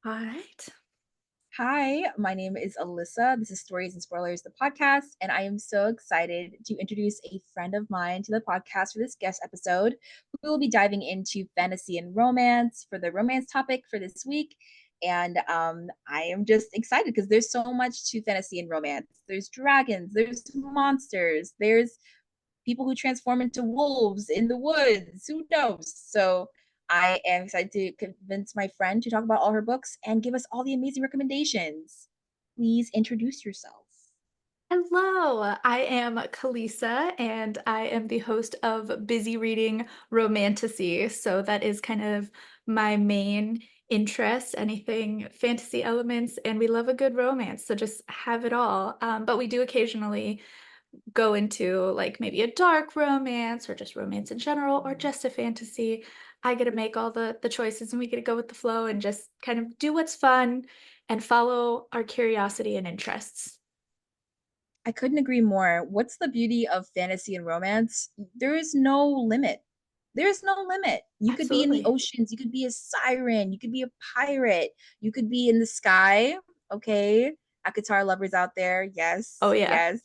All right. Hi, my name is Alyssa. This is Stories and Spoilers, the podcast, and I am so excited to introduce a friend of mine to the podcast for this guest episode. We will be diving into fantasy and romance for the romance topic for this week. And I am just excited because there's so much to fantasy and romance. There's dragons, there's monsters, there's people who transform into wolves in the woods. Who knows? So I am excited to convince my friend to talk about all her books and give us all the amazing recommendations. Please introduce yourself. Hello, I am Calissa and I am the host of Busy Reading Romantasy. So that is kind of my main interest, anything fantasy elements, and we love a good romance. So just have it all. But we do occasionally go into like maybe a dark romance or just romance in general or just a fantasy. I get to make all the choices and we get to go with the flow and just kind of do what's fun and follow our curiosity and interests. I couldn't agree more. What's the beauty of fantasy and romance? There is no limit. There's no limit. You could be in the Absolutely. oceans, you could be a siren, you could be a pirate, you could be in the sky. Okay. Akatar lovers out there. Oh Yes, yeah. yes.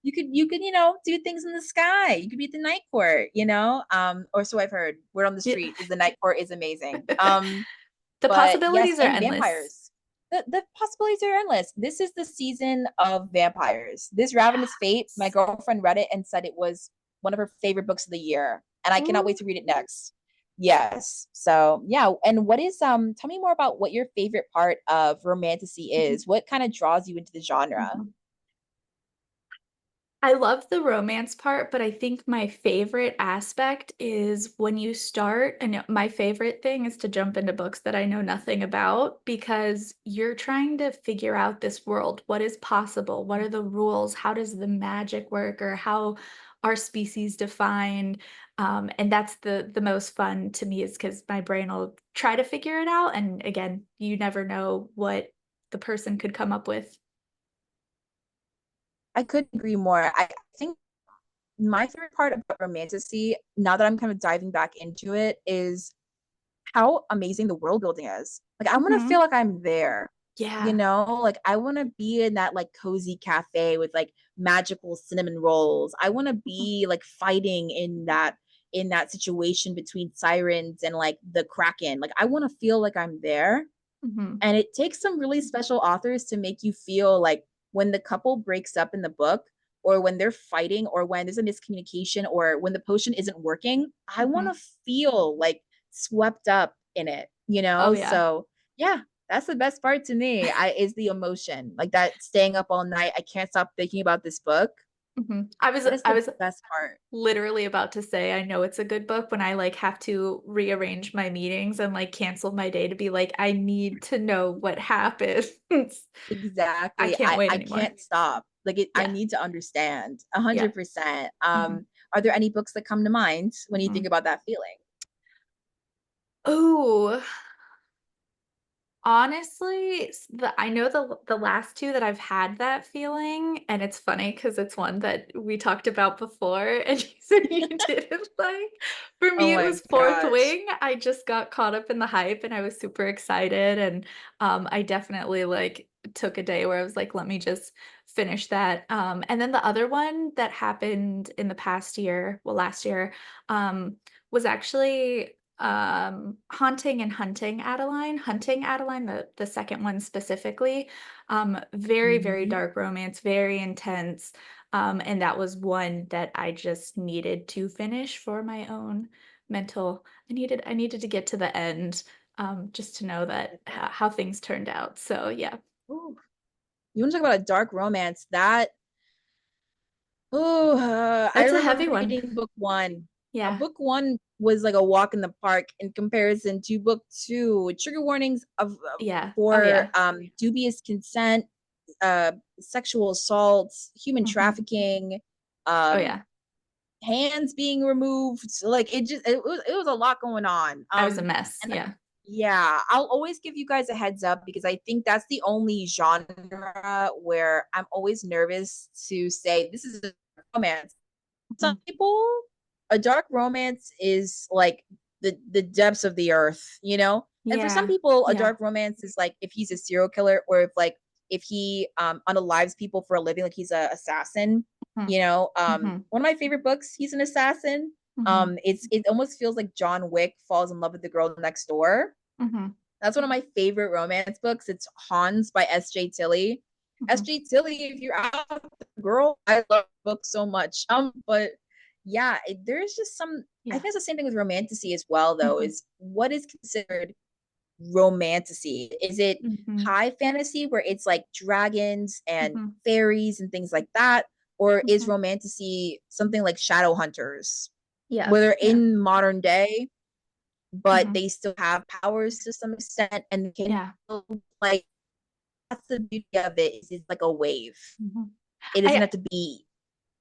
Do things in the sky. You could be at the night court. Or so I've heard. Word on the Yeah. street is the night court is amazing. The But yes, possibilities are and endless. vampires. The possibilities are endless. This is the season of vampires. This Ravenous Fate, my Yes. girlfriend read it and said it was one of her favorite books of the year. And I cannot wait Ooh. to read it next. Yes. So yeah. And what is tell me more about what your favorite part of romantasy Mhm, is. What kind of draws you into the genre? mhm. I love the romance part, but I think my favorite aspect is when you start and my favorite thing is to jump into books that I know nothing about because you're trying to figure out this world. What is possible? What are the rules? How does the magic work or how are species defined? And that's the most fun to me is because my brain will try to figure it out. And again, you never know what the person could come up with. I couldn't agree more. I think my favorite part about romantasy, now that I'm kind of diving back into it, is how amazing the world building is. Like I want to Mhm. feel like I'm there. Yeah. Like I want to be in that like cozy cafe with like magical cinnamon rolls. I want to be like fighting in that situation between sirens and like the kraken. Like I want to feel like I'm there. Mhm. And it takes some really special authors to make you feel like when the couple breaks up in the book or when they're fighting or when there's a miscommunication or when the potion isn't working, I want Mhm. to feel like swept up in Oh, it. yeah. So yeah, that's the best part to me. I is the emotion. Like that staying up all night. I can't stop thinking about this book. Mhm. I was That is I the was best part. literally about to say I know it's a good book when I, like, have to rearrange my meetings and, like, cancel my day to be like, "I need to know what happens." I Exactly. can't I wait I anymore. can't stop. Like I Yeah. need to understand a Yeah. hundred percent. Mhm. Are there any books that come to mind when you think Mhm. about that feeling? Ooh. Honestly, I know the last 2 that I've had that feeling, and it's funny because it's one that we talked about before, and you said you didn't like. For Oh me, it my was Fourth gosh. Wing. I just got caught up in the hype, and I was super excited, and, I definitely, like, took a day where I was like, "Let me just finish that." And then the other one that happened in the past year well, last year, was actually Hunting Adeline, the second one specifically. Very, very Mhm. dark romance, very intense. And that was one that I just needed to finish for my own mental. I needed to get to the end, just to know that how things turned out. So yeah. Ooh. You want to talk about a dark romance? I It's a remember heavy one. reading book one. Yeah. Book one was like a walk in the park in comparison to book two. Trigger warnings Yeah. Oh for yeah. dubious consent, sexual assaults, human Mhm. trafficking, Oh um, yeah. hands being removed. So, like it was a lot going on. I was a mess. And Yeah. yeah, I'll always give you guys a heads up because I think that's the only genre where I'm always nervous to say this is a romance. Some Mhm. people, a dark romance is like the depths of the earth. And for some Yeah. people, a Yeah. dark romance is like if he's a serial killer, or if he unalives people for a living, like he's a assassin. Mhm. Mhm. One of my favorite books, he's an assassin. Mhm. It almost feels like John Wick falls in love with the girl next door. Mhm. That's one of my favorite romance books. It's Hans by S.J. Tilley. Mhm. S.J. Tilley, if you're out, girl, I love books so much. But yeah, there's just some. I Yeah. think it's the same thing with romantasy as well, though. Mhm. Is what is considered romantasy? Is it Mhm. high fantasy where it's like dragons and Mhm. fairies and things like that, or is Mhm. romantasy something like shadow hunters, Yeah. where they're Yeah. in modern day but Mhm. they still have powers to some extent and they can Yeah. still, like, that's the beauty of it, is it's like a wave. Mhm. It doesn't I have to be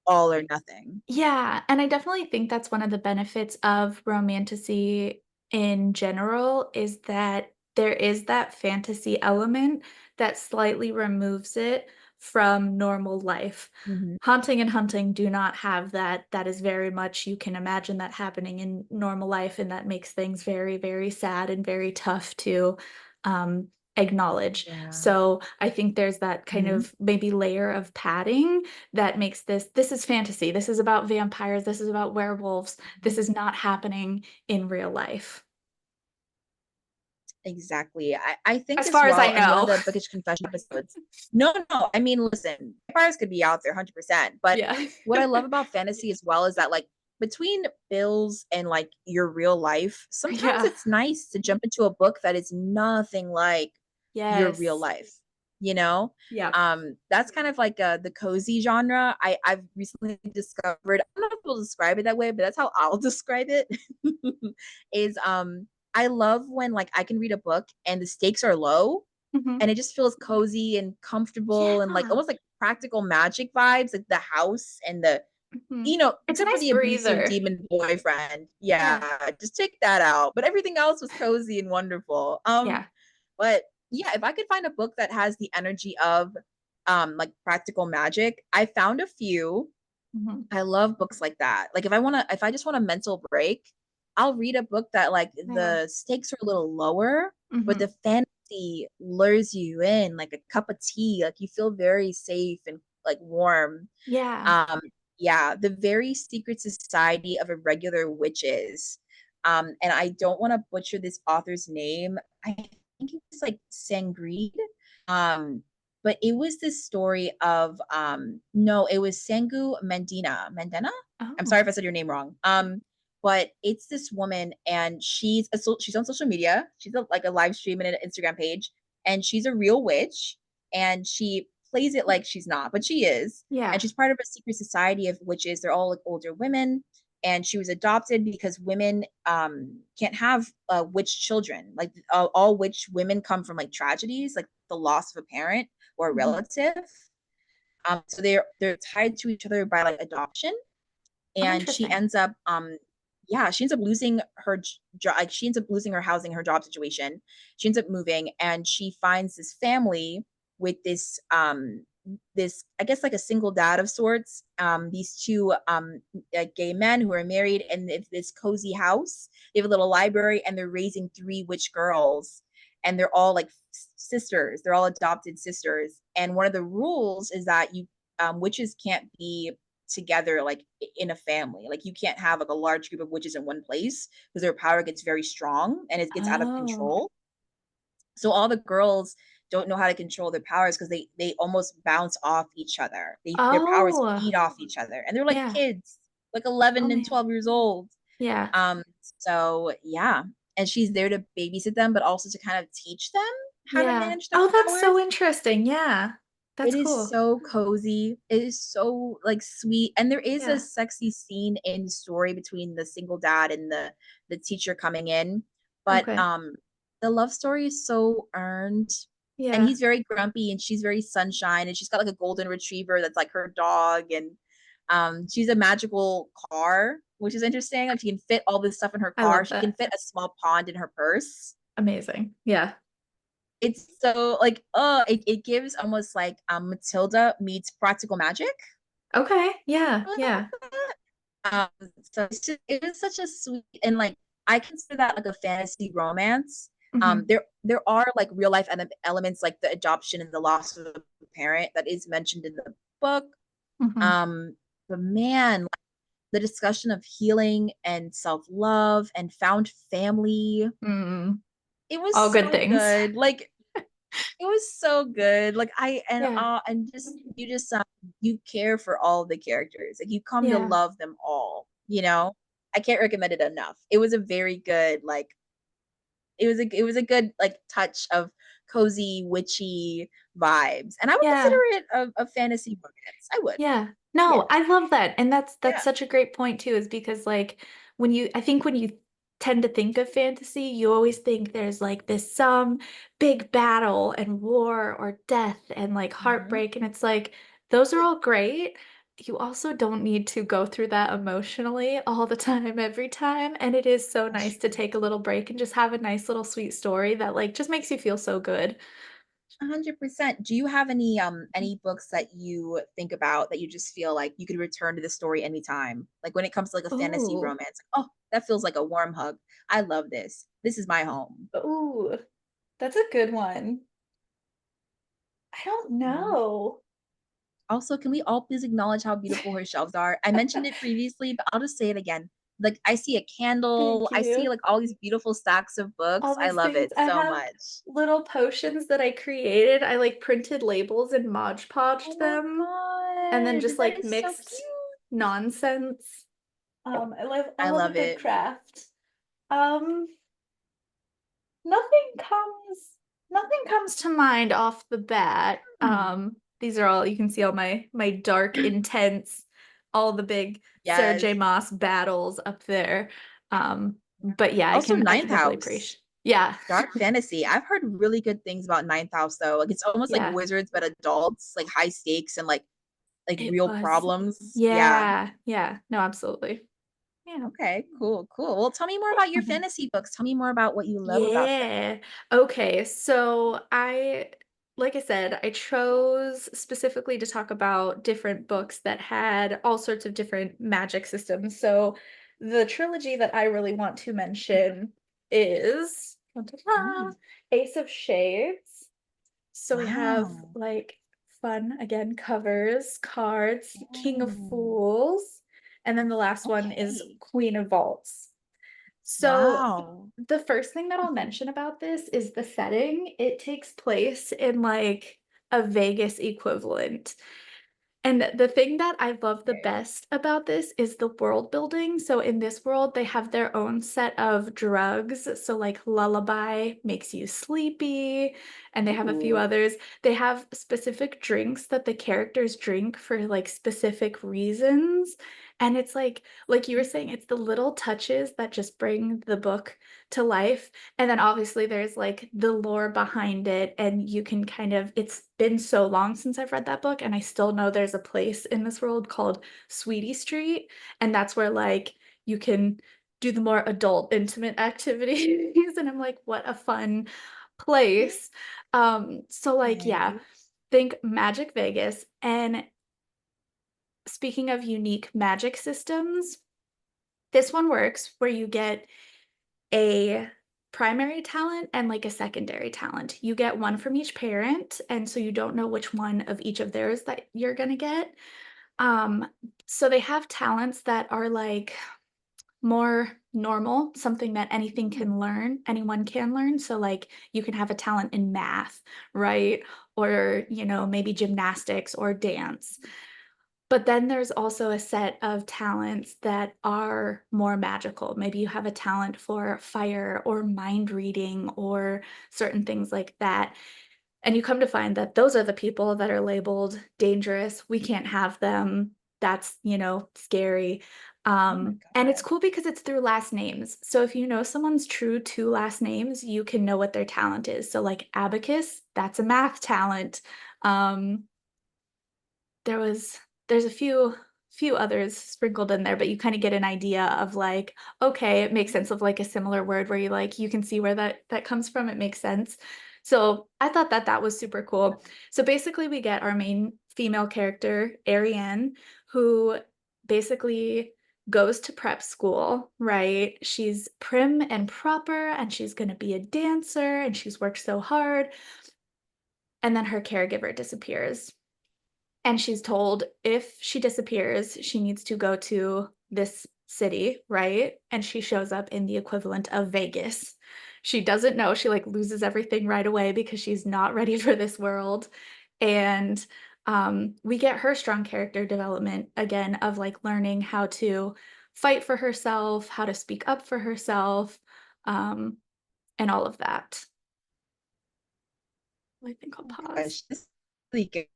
all or nothing. Yeah, and I definitely think that's one of the benefits of romantasy in general is that there is that fantasy element that slightly removes it from normal life. Mhm. Haunting and Hunting do not have that. That is very much you can imagine that happening in normal life, and that makes things very, very sad and very tough to um, acknowledge. Yeah. So I think there's that kind Mhm. of maybe layer of padding that makes this is fantasy. This is about vampires. This is about werewolves. This is not happening in real life. Exactly. I think As as far as I well, in one of know. the Bookish Confession episodes. No, no. I mean, listen, vampires could be out there 100%. But Yeah. what I love about fantasy as well is that, like, between bills and like your real life, sometimes Yeah. it's nice to jump into a book that is nothing like your real Yes. life, you know? Yeah. That's kind of like the cozy genre. I've recently discovered, I don't know if we'll describe it that way, but that's how I'll describe it. Is I love when, like, I can read a book and the stakes are low Mhm. and it just feels cozy and comfortable and like Yeah. almost like practical magic vibes, like the house and the, Mhm. It's a except for nice the abusive breather. demon boyfriend. Yeah, Yeah. just take that out. But everything else was cozy and wonderful. Yeah. But yeah, if I could find a book that has the energy of like practical magic, I found a few. Mhm. I love books like that. Like if I just want a mental break, I'll read a book that, like, Yeah. the stakes are a little lower, but the Mhm. fantasy lures you in like a cup of tea. Like you feel very safe and like warm. Yeah. Um, yeah, The Very Secret Society of Irregular Witches. And I don't want to butcher this author's name. I think it was like Sangreed. Um, but it was this story of no, it was Sangu Mandanna. I'm sorry Oh. if I said your name wrong. But it's this woman and she's on social media. She's like a live stream and an Instagram page, and she's a real witch, and she plays it like she's not, but she is. And Yeah. she's part of a secret society of witches. They're all like older women, and she was adopted because women can't have witch children. Like all witch women come from like tragedies, like the loss of a parent or a Mhm. relative. So they're tied to each other by like adoption, Oh, and interesting. she ends up losing her job. Like she ends up losing her housing, her job situation. She ends up moving, and she finds this family with this, I guess, like a single dad of sorts. These two like gay men who are married, and it's this cozy house. They have a little library, and they're raising three witch girls, and they're all like sisters. They're all adopted sisters, and one of the rules is that you witches can't be together like in a family. Like you can't have like a large group of witches in one place because their power gets very strong and it gets out of Oh. control. So all the girls don't know how to control their powers because they almost bounce off each other. Their powers Oh. feed off each other, and they're like Yeah. kids, like Oh, 11 and man. 12 years old. Yeah. Um, so yeah, and she's there to babysit them, but also to kind of teach them how to Yeah. manage their Oh, that's so powers. interesting. Yeah. It That's is cool. so cozy. It is so like sweet, and there is a Yeah. sexy scene in the story between the single dad and the teacher coming in. But Okay. the love story is so earned, and Yeah. he's very grumpy, and she's very sunshine, and she's got like a golden retriever that's like her dog, and she's a magical car, which is interesting. Like she can fit all this stuff in her I car. love She can that. fit a small pond in her purse. Amazing. Yeah. It's so like, it gives almost like Matilda meets practical magic. Okay. Yeah. Yeah. So it was such a sweet, and like I consider that like a fantasy romance. Mhm. There are like real life elements like the adoption and the loss of a parent that is mentioned in the book. Mhm. Um, but man, the discussion of healing and self-love and found family, Mm. it was All good so things. good. Like it was so good. Like I Yeah. and just you just you care for all the characters. Like you come to Yeah. love them all, you know? I can't recommend it enough. It was a very good like it was a good like touch of cozy witchy vibes. And I would consider Yeah. it a fantasy romance. I would. Yeah. Yeah. No, I love that. And that's Yeah. such a great point too, is because like I think when you tend to think of fantasy, you always think there's like this some big battle and war or death and like Mhm. heartbreak. And it's like those are all great. You also don't need to go through that emotionally all the time, every time. And it is so That's nice to true. take a little break and just have a nice little sweet story that like just makes you feel so good. 100%. Do you have any books that you think about that you just feel like you could return to the story anytime? Like when it comes to like a fantasy Oh, romance, like, oh, that feels like a warm hug. I love this. This is my home. oh, that's a good one. I don't Mhm. know. Also, can we all please acknowledge how beautiful her shelves are? I mentioned it previously, but I'll just say it again. Like I see a candle, Thank I see you. like all these beautiful stacks of books. All I these love things. it I so have much. little potions that I created. I like printed labels and Mod Oh Podged my them and then god, just that like is so mixed cute. nonsense. I I love a love good it. craft. Um, nothing comes nothing comes to mind off the bat. Hmm. These are all you can see all my dark, intense, all the big Sarah Yes. J. Maas battles up there. But yeah, Also, I can Ninth definitely House, appreciate. Yeah. dark fantasy. I've heard really good things about Ninth House though. Like it's almost like Yeah, Wizards, but adults, like high stakes and like it real was. problems. Yeah. Yeah, yeah. No, absolutely. Yeah. Okay, cool, cool. Well, tell me more about your Mhm. fantasy books. Tell me more about what you love about them. Yeah. Okay. So like I said, I chose specifically to talk about different books that had all sorts of different magic systems. So the trilogy that I really want to mention is Mm. Ace of Shades. So we have Wow. like fun again covers, cards, King of Oh, Fools, and then the last one is okay. Queen of Vaults. So Wow. the first thing that I'll mention about this is the setting. It takes place in like a Vegas equivalent. And the thing that I love the Okay. best about this is the world building. So in this world, they have their own set of drugs. So like lullaby makes you sleepy, and they have a few Ooh. others. They have specific drinks that the characters drink for like specific reasons. And it's like you were saying, it's the little touches that just bring the book to life. And then obviously there's like the lore behind it, and you can kind of, it's been so long since I've read that book, and I still know there's a place in this world called Sweetie Street, and that's where like you can do the more adult intimate activities. And I'm like, what a fun place. So like yeah, Okay. think Magic Vegas. And speaking of unique magic systems, this one works where you get a primary talent and like a secondary talent. You get one from each parent, and so you don't know which one of each of theirs that you're gonna get. Um, so they have talents that are like more normal, something that anyone can learn. So like you can have a talent in math, right? Or, maybe gymnastics or dance. But then there's also a set of talents that are more magical. Maybe you have a talent for fire or mind reading or certain things like that. And you come to find that those are the people that are labeled dangerous. We can't have them. That's, scary. Oh my And it's God. cool because it's through last names. So if you know someone's true two last names, you can know what their talent is. So like abacus, that's a math talent. Um, there was there's a few others sprinkled in there, but you kind of get an idea of like, okay, it makes sense of like a similar word where you can see where that comes from. It makes sense. So I thought that was super cool. So basically we get our main female character, Ariane, who basically goes to prep school, right? She's prim and proper and she's going to be a dancer and she's worked so hard. And then her caregiver disappears. And she's told if she disappears, she needs to go to this city, right? And she shows up in the equivalent of Vegas. She doesn't know, she, like, loses everything right away because she's not ready for this world, and, we get her strong character development again of, like, learning how to fight for herself, how to speak up for herself, um, and all of that. I think I'll Oh my pause. gosh, this is really good.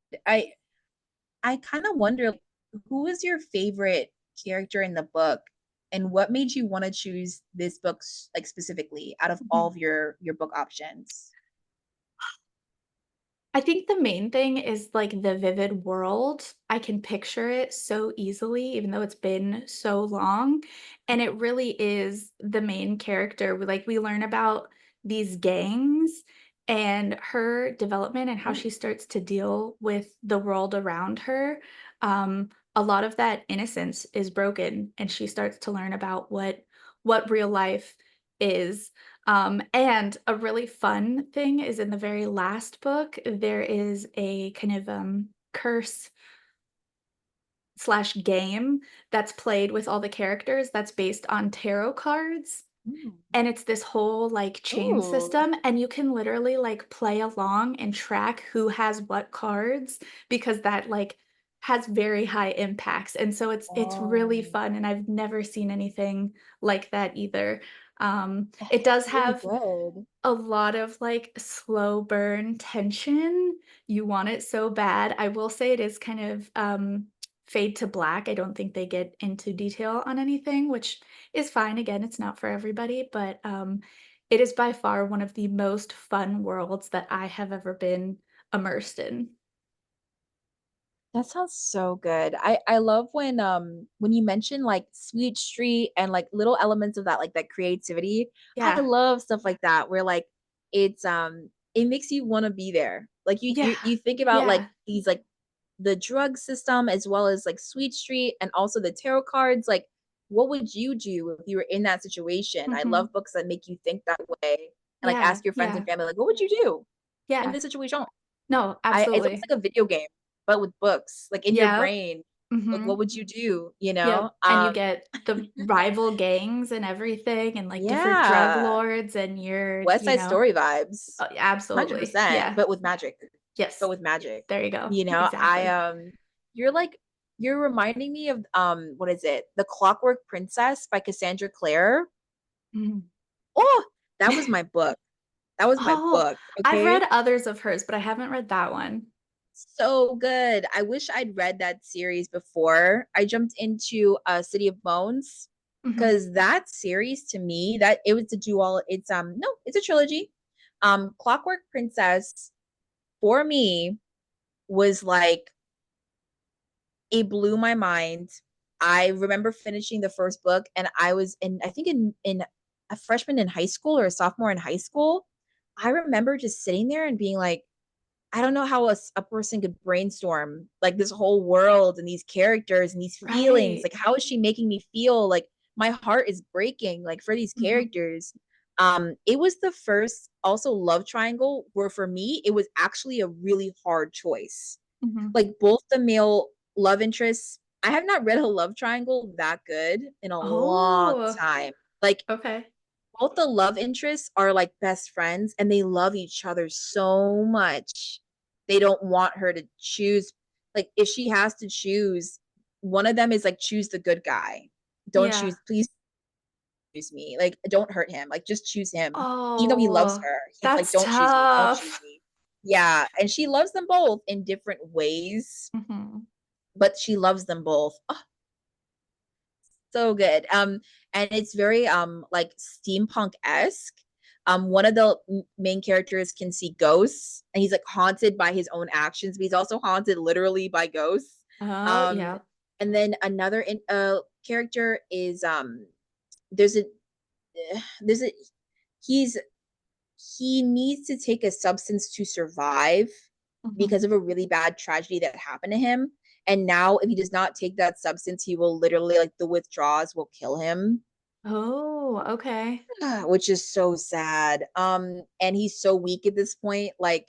I kind of wonder, like, who was your favorite character in the book, and what made you want to choose this book like specifically out of all Mhm. of your book options? I think the main thing is, like, the vivid world. I can picture it so easily, even though it's been so long, and it really is the main character. We learn about these gangs and her development and how Oh, she starts to deal with the world around her. A lot of that innocence is broken, and she starts to learn about what real life is. And a really fun thing is in the very last book, there is a kind of, curse slash game that's played with all the characters that's based on tarot cards, mm. and it's this whole, like, chain Oh, system, and you can literally, like, play along and track who has what cards because that, like, has very high impacts, and so it's really oh, fun, and I've never seen anything like that either. that It sounds does really have good. a lot of, like, slow burn tension. You want it so bad. I will say it is kind of, fade to black. I don't think they get into detail on anything, which is fine. Again, it's not for everybody, but, it is by far one of the most fun worlds that I have ever been immersed in. That sounds so good. I love when you mention like Sweet Street and like little elements of that, like that creativity. I Yeah. love stuff like that where like it makes you want to be there. Like Yeah. you think about like Yeah. these like the drug system as well as like Sweet Street and also the tarot cards. Like, what would you do if you were in that situation? I Mhm. love books that make you think that way and like Yeah. ask your friends and Yeah. family, like, what would you do in Yeah. this situation? No, I It's almost absolutely. like a video game, but with books, like in your Yep. brain. Like, what Mhm. would you do? Yep, and you get the rival gangs and everything and, like, different drug Yeah, lords and you're, West Side Story vibes, absolutely, 100%, yeah. but with magic. But Yes, with magic. there you go, You know, exactly. you're like you're reminding me of what is it? The Clockwork Princess by Cassandra Clare. Mhm. Oh, that was my book. That was my Oh, book, I've okay? read others of hers, but I haven't read that one. So good. I wish I'd read that series before I jumped into City of Bones, Mhm, because that series to me, that it was a dual. It's no, it's a trilogy. Clockwork Princess for me was like it blew my mind. I remember finishing the first book and I was in I think in a freshman in high school or a sophomore in high school. I remember just sitting there and being like, I don't know how a person could brainstorm like this whole world and these characters and these feelings. right. Like, how is she making me feel? Like, my heart is breaking, like, for these Mhm, characters. It was the first also love triangle where for me, it was actually a really hard choice. mhm. Like, both the male love interests, I have not read a love triangle that good in a long Oh, time. Like, okay. both the love interests are like best friends and they love each other so much. They don't want her to choose. Like, if she has to choose, one of them is like, choose the good guy. Don't Yeah. choose, please choose me. Like, don't hurt him. Like, just choose him. Even though he loves Oh, her, he's like, that's don't choose me. Don't choose tough. me. Yeah. And she loves them both in different ways, Mhm, but she loves them both. Oh, so good. And it's very like steampunk-esque. One of the main characters can see ghosts and he's like haunted by his own actions, but he's also haunted literally by ghosts. oh, um yeah. and then another character is there's a there's a he's he needs to take a substance to survive Mhm, because of a really bad tragedy that happened to him. And now if he does not take that substance, he will literally like the withdrawals will kill him. Oh, okay. Which is so sad. And he's so weak at this point. Like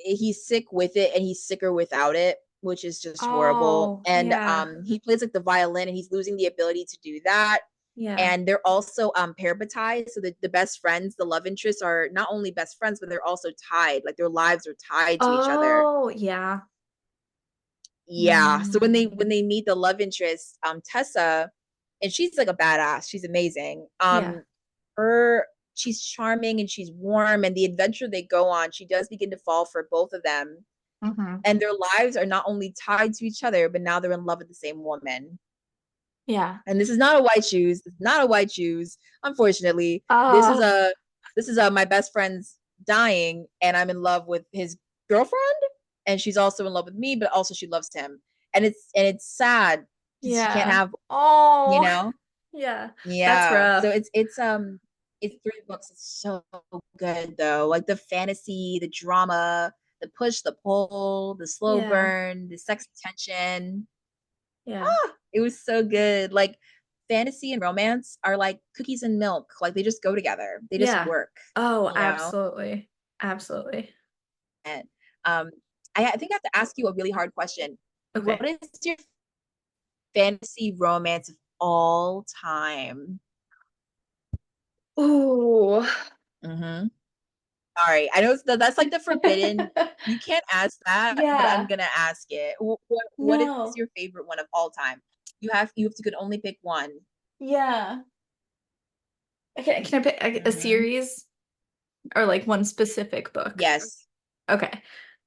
he's sick with it and he's sicker without it, which is just horrible. Oh, And yeah. he plays like the violin and he's losing the ability to do that. Yeah. And they're also parabatized. So the best friends, the love interests are not only best friends, but they're also tied. Like their lives are tied to each other. Oh, yeah. Yeah. So when Mm. they meet the love interest, Tessa, and she's like a badass. She's amazing. Yeah. Her she's charming and she's warm, and the adventure they go on, she does begin to fall for both of them. Mhm. And their lives are not only tied to each other, but now they're in love with the same woman. Yeah. And this is not a white shoes. It's not a white shoes. Unfortunately, Oh, this is my best friend's dying, and I'm in love with his girlfriend, and she's also in love with me, but also she loves him, and it's sad because she can't yeah. have, you Oh, know, yeah. That's yeah. So rough. it's three books. It's so good though, like the fantasy, the drama, the push, the pull, the slow Yeah. burn, the sex tension. Yeah. It was so good. Like fantasy and romance are like cookies and milk. Like they just go together. They just Yeah. work, Oh, you know? absolutely. Absolutely. And I think I have to ask you a really hard question. What Okay. is your fantasy romance of all time? Ooh. Mm-hmm. All right. I know that's like the forbidden. You can't ask that, but I'm Yeah. gonna ask it. What is No. your favorite one of all time? You have to could only pick one. Yeah. Okay, can I pick a Mm-hmm. series or like one specific book? Yes. Okay.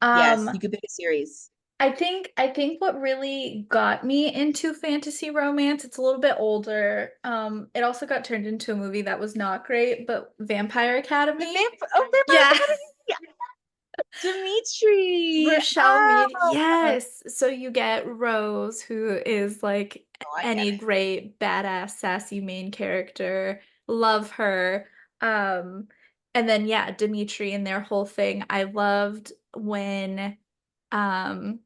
Yes. You Um, could pick a series. I think what really got me into fantasy romance, it's a little bit older. It also got turned into a movie that was not great, but Vampire Academy. Vampire Yeah. Academy. Dimitri. Rochelle Mead, Oh, yes. So you get Rose, who is like I get any it. great badass sassy main character. Love her. Um, and then yeah, Dimitri and their whole thing. I loved when um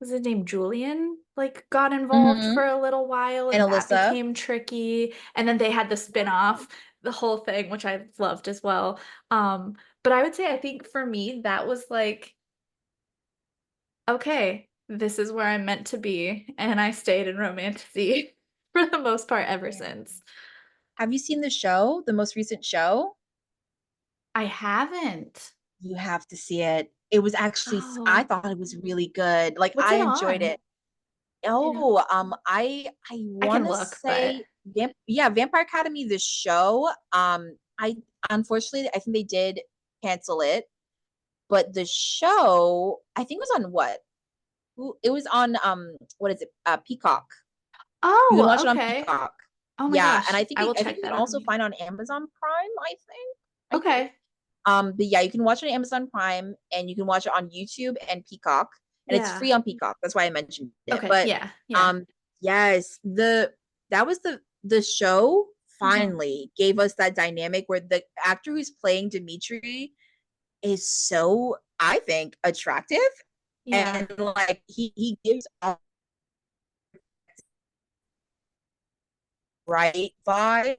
was his name Julian like got involved Mm-hmm. for a little while And and that Alyssa. became tricky. And then they had the spin-off, the whole thing, which I loved as well. But I would say I think for me that was like okay, this is where I'm meant to be, and I stayed in Romantasy for the most part ever Yeah. since. Have you seen the show, the most recent show? I haven't. You have to see it. It was actually, I Oh, thought it was really good. Like what's I it enjoyed on? it. You know? Oh, I I want can to look, but say, yeah, Vampire Academy, the show. I unfortunately, I think they did cancel it, but the show, I think it was on what? It was on what is it? Peacock. You can oh, watch it on okay. Peacock. Oh my Yeah, and gosh, I will I think check you that can out also find immediately. on Amazon Prime, I think. Okay. But yeah, you can watch it on Amazon Prime and you can watch it on YouTube and Peacock. And it's Yeah. free on Peacock. That's why I mentioned it. Okay. But Yeah. Yeah. um yes, that was the show Mhm. finally gave us that dynamic where the actor who's playing Dimitri is so, I think, attractive, Yeah. and like he gives a right vibe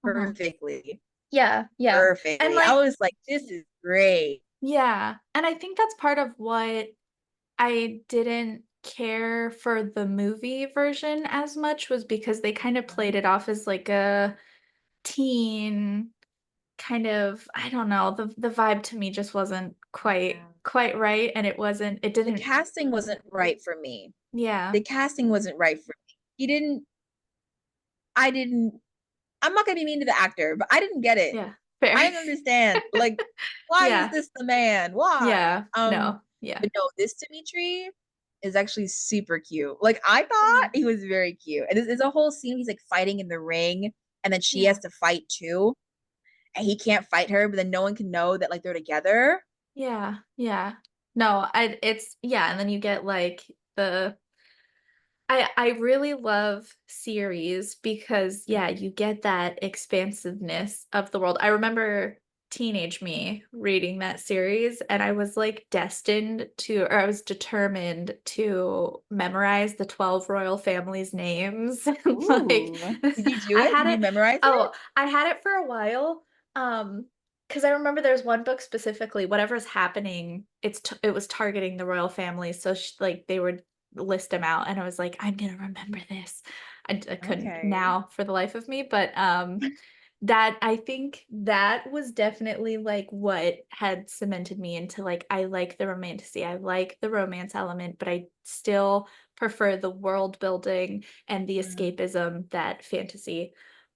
Mhm. perfectly. Yeah. Yeah. And Perfectly. I like, was like, this is great. yeah. And I think that's part of what I didn't care for the movie version as much was because they kind of played it off as like a teen kind of I don't know, the vibe to me just wasn't Yeah. quite right, and it The didn't casting wasn't right for me. yeah, The casting wasn't right for me. He didn't, I didn't, I'm not gonna be mean to the actor, but I didn't get it. yeah, fair. I didn't understand. Like, why is Yeah, this the man? Why? yeah, no, yeah, But no, this Dimitri is actually super cute. Like I thought yeah, he was very cute. And there's a whole scene he's like fighting in the ring, and then she yeah, has to fight too. And he can't fight her, but then no one can know that like they're together. yeah, yeah. No, I it's yeah, and then you get, like, the I really love series because, yeah, you get that expansiveness of the world. I remember teenage me reading that series, and I was like destined to, or I was determined to memorize the 12 royal families' names. Like Ooh. Did you do I it? had Did you it, memorize it? oh, I had it for a while. Because I remember there's one book specifically, whatever's happening, it was targeting the royal family. So like they would list them out, and I was like, I'm gonna remember this. I couldn't Okay. now for the life of me, but that I think that was definitely like what had cemented me into like I like the romantasy. I like the romance element, but I still prefer the world building and the Mm, escapism that fantasy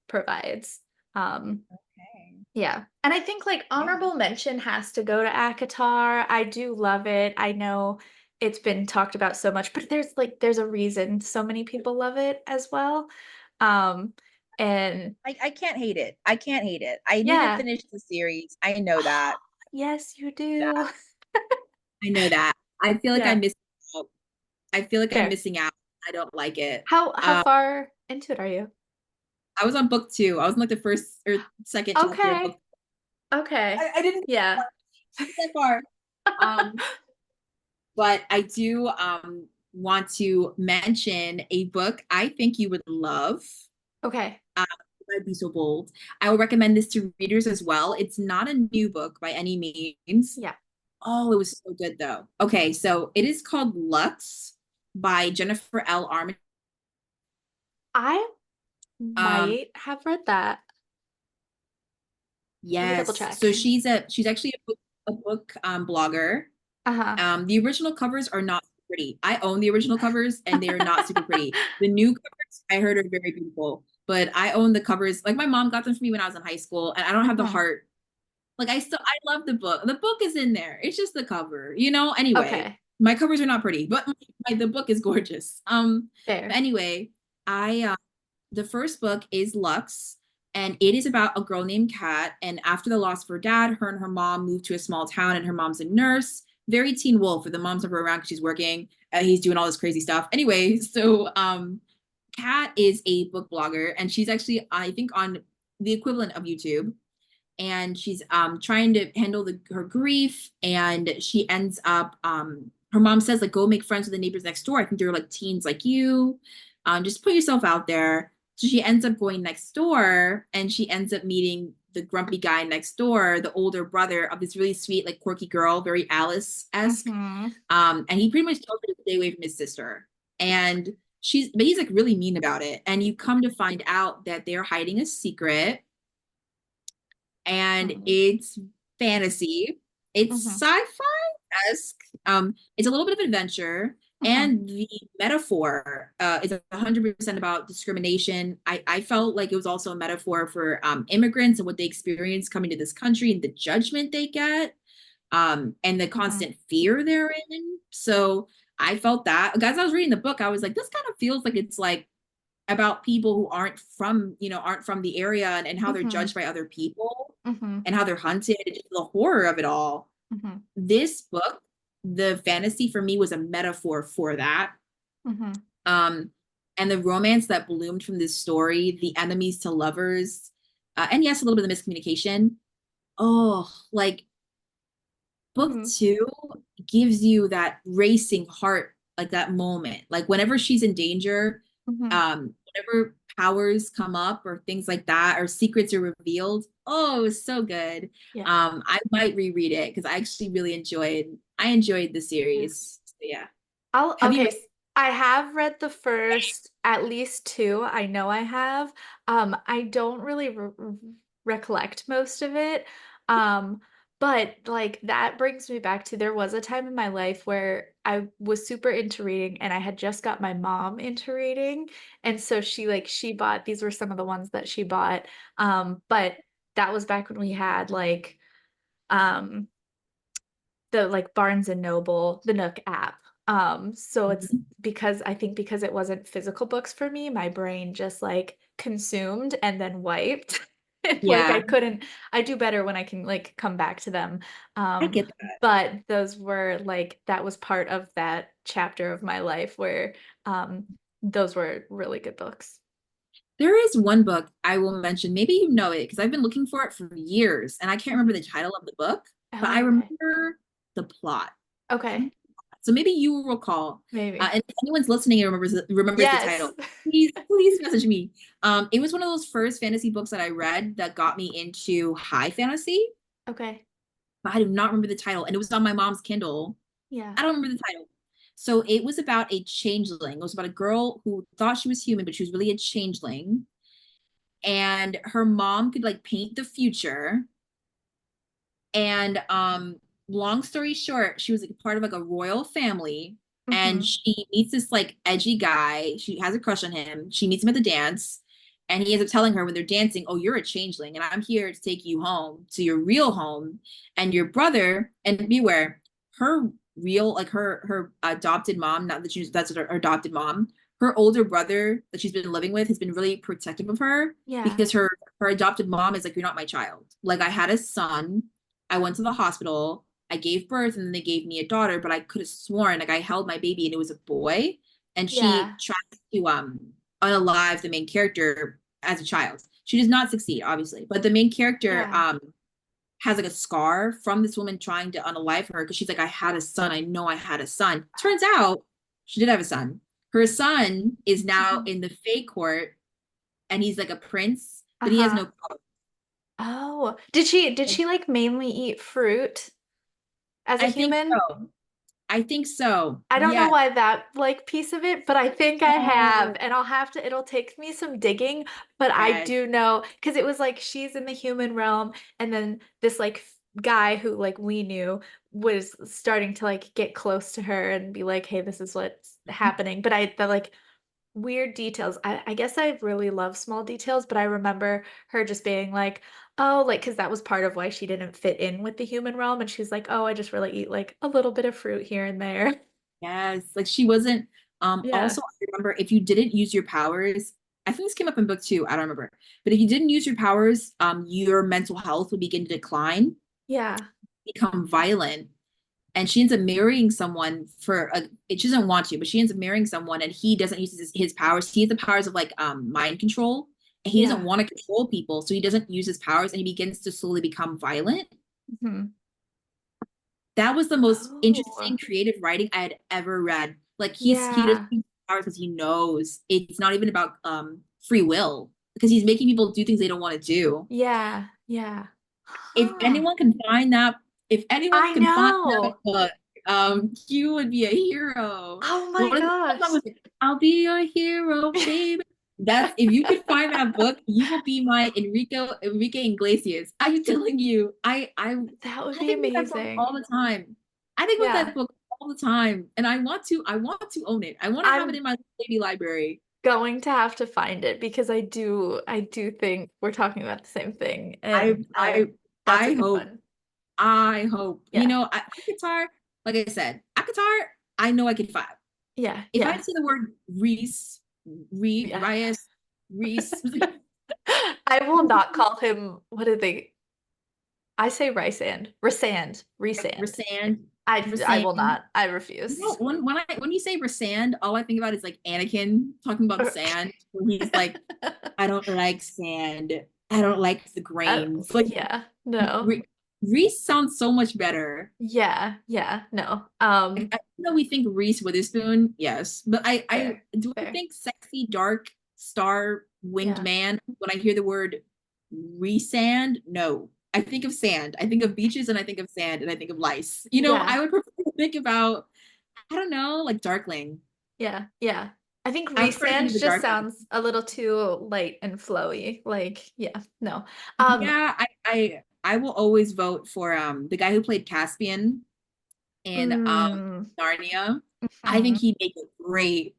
provides. Um okay. yeah. And I think like Yeah. honorable mention has to go to Akatar. I do love it. I know it's been talked about so much, but there's a reason so many people love it as well. Um and I can't hate it. I can't hate it. I need to yeah. finish the series. I know that. Yes, you That. do. I know that. I feel like I'm Yeah, missing out. I feel like I'm fair. missing out. I don't like it. How far into it are you? I was on book two. I was on like the first or second chapter of Okay. book. Okay. I didn't Yeah. get that far. Um, but I do want to mention a book I think you would love. Okay. Um, I'd be so bold. I will recommend this to readers as well. It's not a new book by any means. Yeah. Oh, it was so good though. Okay, so it is called Lux by Jennifer L. Armentrout. I Um, might have read that. Let me double yes. check. So she's actually a book blogger. Uh-huh. The original covers are not pretty. I own the original covers and they're not super pretty. The new covers I heard are very beautiful, but I own the covers. Like my mom got them for me when I was in high school, and I don't have the Mhm. heart. Like I love the book. The book is in there. It's just the cover, you know? Anyway, Okay. my covers are not pretty, but the book is gorgeous. But Fair. anyway, I the first book is Lux, and it is about a girl named Kat. And after the loss of her dad, her and her mom moved to a small town, and her mom's a nurse. Very Teen Wolf, but the mom's never around because she's working. He's doing all this crazy stuff. Anyway, so Kat is a book blogger, and she's actually, I think, on the equivalent of YouTube. And she's trying to handle her grief, and she ends up her mom says like go make friends with the neighbors next door. I think they're like teens like you. Just put yourself out there. So she ends up going next door, and she ends up meeting the grumpy guy next door, the older brother of this really sweet, like quirky girl, very Alice-esque. Mhm. And he pretty much tells her to stay away from his sister. And but he's like really mean about it. And you come to find out that they're hiding a secret, and Mhm. it's fantasy. It's Mhm. sci-fi-esque. It's a little bit of adventure, Mhm. and the metaphor is 100% about discrimination. I felt like it was also a metaphor for immigrants and what they experience coming to this country and the judgment they get, and the Mhm. constant fear they're in. So I felt that. As I was reading the book, I was like, this kind of feels like it's like about people who aren't from the area, and how they're Mhm. judged by other people Mhm. and how they're hunted, just the horror of it all. Mhm. This book, the fantasy for me was a metaphor for that. Mhm. um and the romance that bloomed from this story, the enemies to lovers, and yes, a little bit of miscommunication. Oh, like book Mhm. two gives you that racing heart, like that moment, like whenever she's in danger, Mhm. whenever powers come up or things like that, or secrets are revealed. Oh, it was so good. Yeah. I might reread it because I enjoyed the Yeah. series. So, yeah. I'll Have you okay, read? I have read the first at least 2, I know I have. I don't really recollect most of it, um, but, like, that brings me back to there was a time in my life where I was super into reading, and I had just got my mom into reading, and so she bought these were some of the ones that she bought, but that was back when we had, like, um the, like, Barnes& and Noble, the Nook app. So it's Mhm. because I think because it wasn't physical books for me, my brain just, like, consumed and then wiped. And, like, Yeah, I do better when I can, like, come back to them. I Um, get that. but those were, like that was part of that chapter of my life where, um, those were really good books. There is one book I will mention. Maybe you know it because I've been looking for it for years and I can't remember Mhm. the title of the book, but I Oh, okay. remember the plot. I Okay, remember the plot. So maybe you will recall. maybe. And if anyone's listening and remembers the Yes. title, please message me. It was one of those first fantasy books that I read that got me into high fantasy, Okay. but I do not remember the title. And it was on my mom's Kindle. Yeah. I don't remember the title. So it was about a changeling. It was about a girl who thought she was human, but she was really a changeling, and her mom could like paint the future. And long story short, she was like part of like a royal family, and Mhm. she meets this like edgy guy. She has a crush on him. She meets him at the dance, and he ends up telling her when they're dancing, "Oh, you're a changeling, and I'm here to take you home to your real home." And your brother, and beware, her real like her adopted mom, not that she's that's her adopted mom, her older brother that she's been living with has been really protective of her Yeah. because her adopted mom is like, "You're not my child. Like, I had a son, I went to the hospital, I gave birth, and then they gave me a daughter, but I could have sworn like I held my baby and it was a boy." And she Yeah. tries to unalive the main character as a child. She does not succeed, obviously, but the main character Yeah. has like a scar from this woman trying to unalive her because she's like, "I had a son. I know I had a son." Turns out she did have a son. Her son is now Mhm. in the Fae court, and he's like a prince, but he has Uh-huh. no power. Oh, did she, like, mainly eat fruit as a I think human? so. I think so. I don't know Yeah. why that, like, piece of it, but I think I have, Oh, and it'll take me some digging, but I yes. do know because it was like she's in the human realm, and then this, like, guy who, like, we knew was starting to, like, get close to her and be like, "Hey, this is what's happening," but like, weird details. I guess I really love small details, but I remember her just being like, "Oh," like, because that was part of why she didn't fit in with the human realm, and she's like, "Oh, I just really eat, like, a little bit of fruit here and there." Yes. Like she wasn't Yeah. also I remember if you didn't use your powers, I think this came up in book 2, I don't remember. But if you didn't use your powers, your mental health would begin to decline, Yeah. become violent. And she ends up marrying someone for a she doesn't want to, but she ends up marrying someone and he doesn't use his powers. He has the powers of like mind control. And he doesn't Yeah. want to control people, so he doesn't use his powers and he begins to slowly become violent. Mhm. That was the most Oh. interesting creative writing I had ever read. Like he doesn't Yeah. use powers because he knows it's not even about free will because he's making people do things they don't want to do. Yeah. Yeah. If Huh. anyone can find that, if anyone I can find that know. book, you would be a hero. Oh my What is what song gosh. was it? I'll be your hero, baby. That's if you could find that book, you will be my Enrique Iglesias. I'm telling you, That would I be think about that book all amazing. the time. I think about that Yeah. book all the time, and I want to own it. I want to have it I'm in my baby library. going to have to find it because I do think we're talking about the same thing, I and, I that's a I good hope one. I hope. You Yeah. know, Akatar, like I said, Akatar, I know I could find. Yeah. If I Yeah. see the word Yeah. Rias, Reese, I will not call him what did they I say Rysand. Rysand. Rysand. Rasand, I will Rasand. not. I You know, refuse. when you say Rasand, all I think about is like Anakin talking about sand, where he's like, "I don't like sand. I don't like the grains." Like Yeah. No. Reese sounds so much better. Yeah. Yeah. No. I know we think Reese Witherspoon, yes, but I Fair. do I Fair. think sexy, dark, star winged Yeah. man when I hear the word resand? No. I think of sand. I think of beaches and I think of sand and I think of lice. You know, Yeah. I would prefer to think about, I don't know, like Darkling. Yeah. Yeah. I think I would prefer to think Rysand of the just Darkling. sounds a little too light and flowy. Like, yeah, no. Yeah, I will always vote for the guy who played Caspian in Mm, Narnia. I think mhm. he'd make a great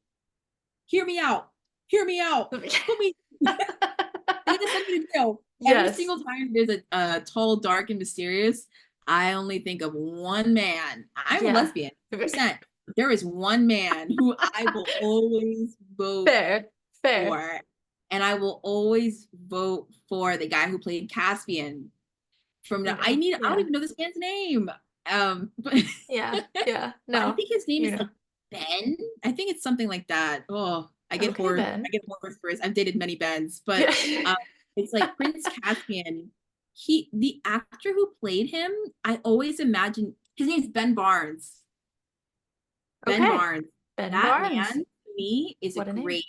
hear me out. Hear me out. Put me they just send me to jail. Every Yes. single time there's a tall, dark, and mysterious, I only think of one man. I'm a Yeah. lesbian, 100%. There is one man who I will always vote Fair. Fair. for. And I will always vote for the guy who played Caspian from the You know. I don't Yeah. even know this man's name. But Yeah. Yeah. I No. think his name You is know. like Ben. I think it's something like that. Oh, Okay, I Ben. get horror stories. I've dated many Bens, but Yeah. it's like Prince Caspian. The actor who played him, I always imagine his name's Ben Barnes. Ben Okay. Barnes. Ben That man Barnes. to me is a What a name. great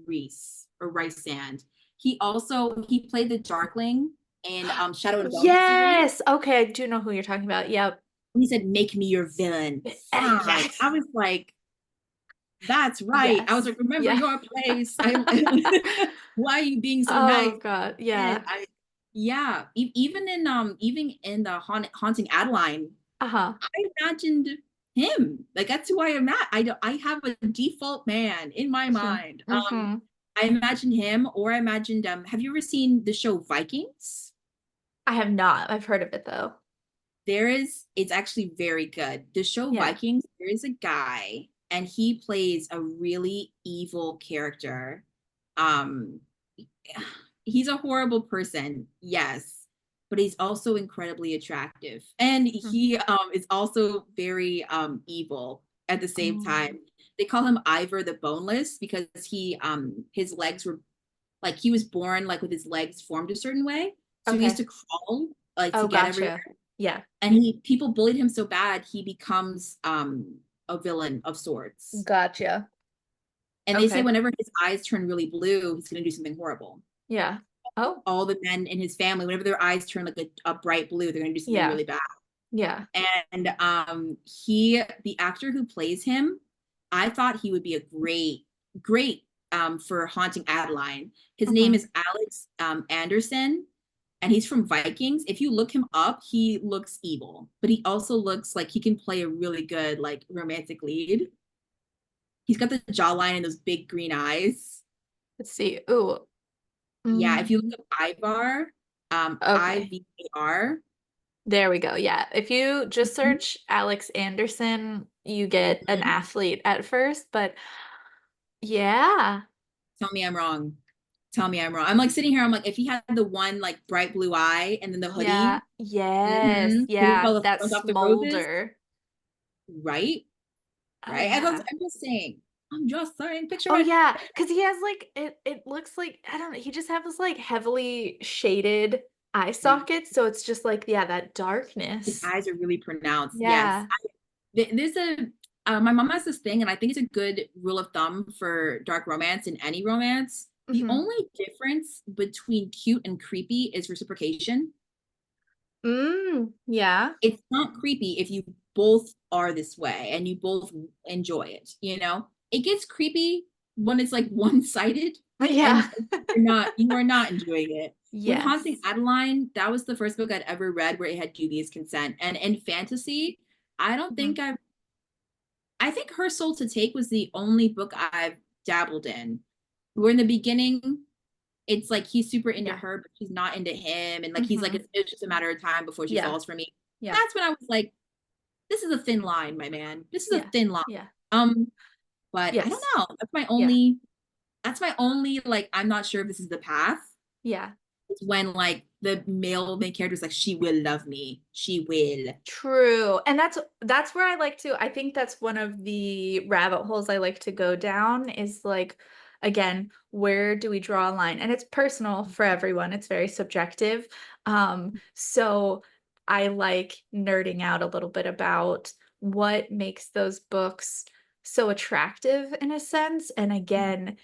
Reese or Rice Sand. He played the Darkling in Shadow and Bone series. Yes. Okay, I do know who you're talking about. Yep. And he said, "Make me your villain." Fine. I Yes. was like, "That's right." I was Yes. like, "Remember Yeah. your place." Why are you being so nice? Oh God. And Yeah. yeah, even in the haunting Adeline, Uh-huh. I imagined him. Like that's who I am at. I have a default man in my Hmm. mind. Hmm. I imagined him, or I imagined have you ever seen the show Vikings? I have not. I've heard of it though. It's actually very good. The show Yeah. Vikings, there is a guy and he plays a really evil character. Um he's a horrible person, yes, but he's also incredibly attractive. And Mhm. he is also very evil at the same Oh. time. They call him Ivor the Boneless because his legs were like he was born like with his legs formed a certain way. So he used Okay. to crawl like to Oh, get everywhere. gotcha. Yeah. And he people bullied him so bad he becomes a villain of sorts. Gotcha. And they say Okay. whenever his eyes turn really blue, he's gonna do something horrible. Yeah. Oh, All the men in his family, whenever their eyes turn like a bright blue, they're gonna do something yeah. really bad. Yeah. And the actor who plays him, I thought he would be a great for haunting Adeline. His name Hmm. is Alex Anderson, and he's from Vikings. If you look him up, he looks evil, but he also looks like he can play a really good like romantic lead. He's got the jawline and those big green eyes. Let's see. Ooh. Yeah, if Mm, you look up Ivar, okay. Ivar. There we go. Yeah. If you just Mhm, search Alex Anderson, you get an mhm. athlete at first, but yeah. Tell me I'm wrong. Tell me I'm wrong. I'm like sitting here. I'm like, if he had the one like bright blue eye and then the Yeah. hoodie, Yes. with Yeah. all the That flowers off the roses, smolder. right? Oh Right. yeah. I'm just saying. I'm just saying. Picture Oh it. yeah, because he has like it looks like I don't know, he just has this like heavily shaded eye sockets, so it's just like yeah, that His darkness. eyes are really pronounced. Yes. Yeah. There's a my mom has this thing, and I think it's a good rule of thumb for dark romance in any romance. The Hmm. only difference between cute and creepy is reciprocation. Yeah. It's not creepy if you both are this way and you both enjoy it, you know? It gets creepy when it's like one-sided Yeah. and you are not enjoying it. With Haunting Yes. Adeline, that was the first book I'd ever read where it had dubious consent. And in fantasy, I don't Mhm. think I think Her Soul to Take was the only book I've dabbled in. Where in the beginning, it's like he's super into Yeah. her, but she's not into him. And like he's like, Hmm. it's just a matter of time before she Yeah. falls for me. Yeah. That's when I was like, this is a thin line, my man. This is a Yeah. thin line. Yeah. Um, but I don't Yes. know. Yeah. That's my only like I'm not sure if this is the path. Yeah. It's when like the main character is like, she will love me. She will. True. And that's where I like to I think that's one of the rabbit holes I like to go down is like again, where do we draw a line? And it's personal for everyone. It's very subjective. So I like nerding out a little bit about what makes those books so attractive in a sense. And again,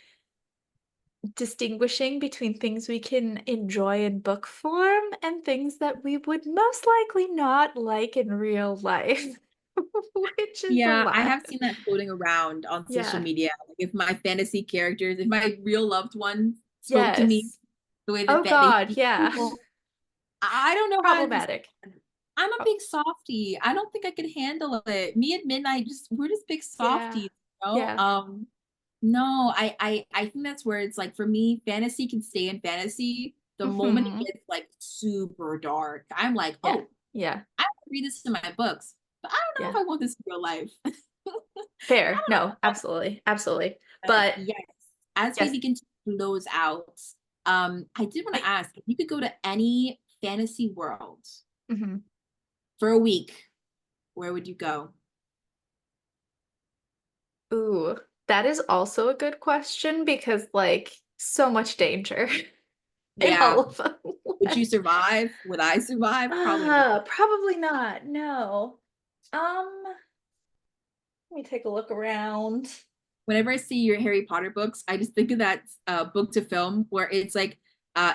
distinguishing between things we can enjoy in book form and things that we would most likely not like in real life, which is a Yeah, I lot. have seen that floating around on social Yeah. media. Like if my fantasy characters, if my real loved ones spoke to me Yes. the way Oh that they God, speak to yeah. people, I don't know how to understand. Problematic. I'm a Oh, big softie. I don't think I could handle it. Me at midnight, just we're just big yeah. softies, you know? Yeah. No, I think that's where it's like for me, fantasy can stay in fantasy. The moment it Hmm. gets like super dark, I'm like, Yeah. oh, Yeah. I want to read this in my books, but I don't know Yeah. if I want this in real life. I Fair. don't No, know. absolutely. Absolutely. But But yes, as we yes. begin to close out, I did want to I, ask if you could go to any fantasy world mhm. for a week, where would you go? Ooh, That is also a good question because, like, so much danger in Yeah. all of them. Would you survive? Would I survive? Probably not. Probably not, no. Let me take a look around. Whenever I see your Harry Potter books, I just think of that book to film where it's like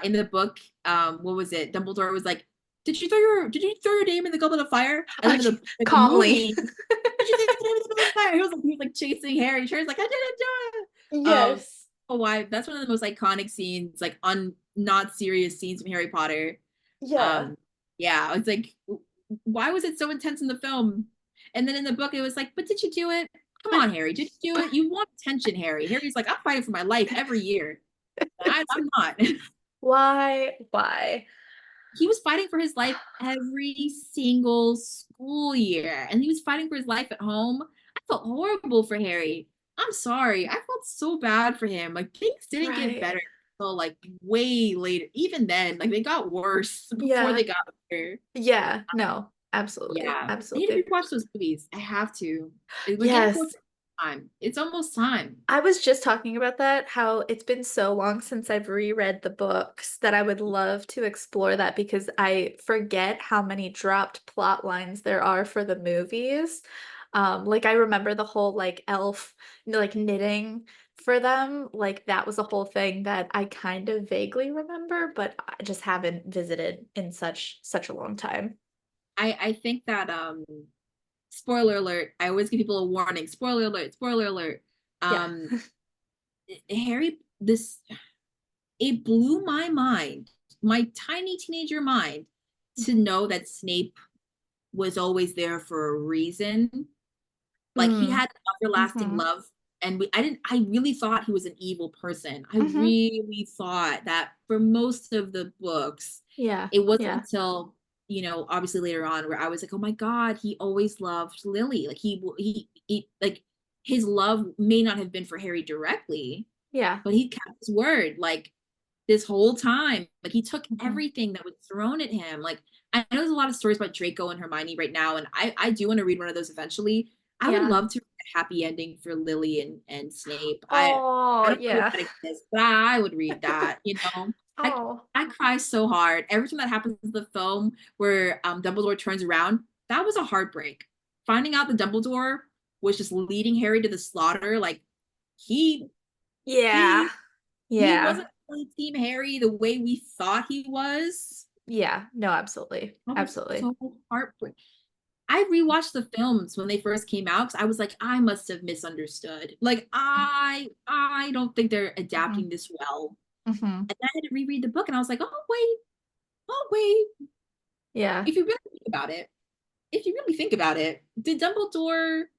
in the book, what was it? Dumbledore was like, did you throw your name in the goblet of fire? And then in the Calmly. movie, did you throw your name in the goblet of fire? He was like chasing Harry. Harry's like, I didn't do it. Yes. Oh, why? That's one of the most iconic scenes, like not serious scenes from Harry Potter. Yeah. Um, yeah, it's like, why was it so intense in the film? And then in the book, it was like, but did you do it? Come on, Harry, did you do it? You want attention, Harry. Harry's like, I'm fighting for my life every year. I'm not. Why? Why? He was fighting for his life every single school year, and he was fighting for his life at home. I felt horrible for Harry. I'm sorry. I felt so bad for him. Like things didn't get Right. better until like way later. Even then, like they got worse before Yeah. they got better. Yeah. No. Absolutely. Yeah. I need to Absolutely. rewatch those movies. I have to. We're getting close Yes. to time. It's almost time. I was just talking about that, how it's been so long since I've reread the books that I would love to explore that because I forget how many dropped plot lines there are for the movies. Like I remember the whole like elf like knitting for them. Like that was a whole thing that I kind of vaguely remember, but I just haven't visited in such a long time. I think that spoiler alert, I always give people a warning. Spoiler alert, spoiler alert. Yeah. Um Harry, this it blew my mind, my tiny teenager mind, to know that Snape was always there for a reason. Like he Mm. had everlasting Mhm. love. And I really thought he was an evil person. I Mhm. really thought that for most of the books, Yeah. it wasn't Yeah. until, obviously later on where I was like, oh my God, he always loved Lily. Like he like his love may not have been for Harry directly, Yeah. but he kept his word. Like this whole time. Like he took Mhm. everything that was thrown at him. Like I know there's a lot of stories about Draco and Hermione right now, and I do want to read one of those eventually. I would Yeah. love to read a happy ending for Lily and Snape. I Oh, don't know if yeah. that exists, but I would read that, you know. I Oh. I cry so hard. Every time that happens in the film where Dumbledore turns around, that was a heartbreak. Finding out that Dumbledore was just leading Harry to the slaughter, like he Yeah. he he Yeah. wasn't really Team Harry the way we thought he was. Yeah. No, absolutely. I was Absolutely. so heartbroken. I rewatched the films when they first came out because I was like, I must have misunderstood. Like I don't think they're Mhm. adapting this well. Mhm. And then I had to reread the book and I was like, oh wait. Yeah. If you really think about it, did Dumbledore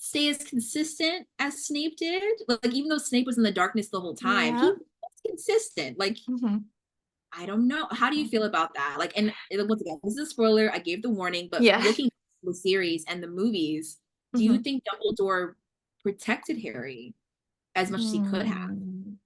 stay as consistent as Snape did? Like even though Snape was in the darkness the whole time, he Yeah. was consistent. Like Mhm. I don't know. How do you feel about that? Like, and once again, this is a spoiler. I gave the warning, but Yeah. looking at the series and the movies, do you Mhm. think Dumbledore protected Harry as much as he could have? Mm.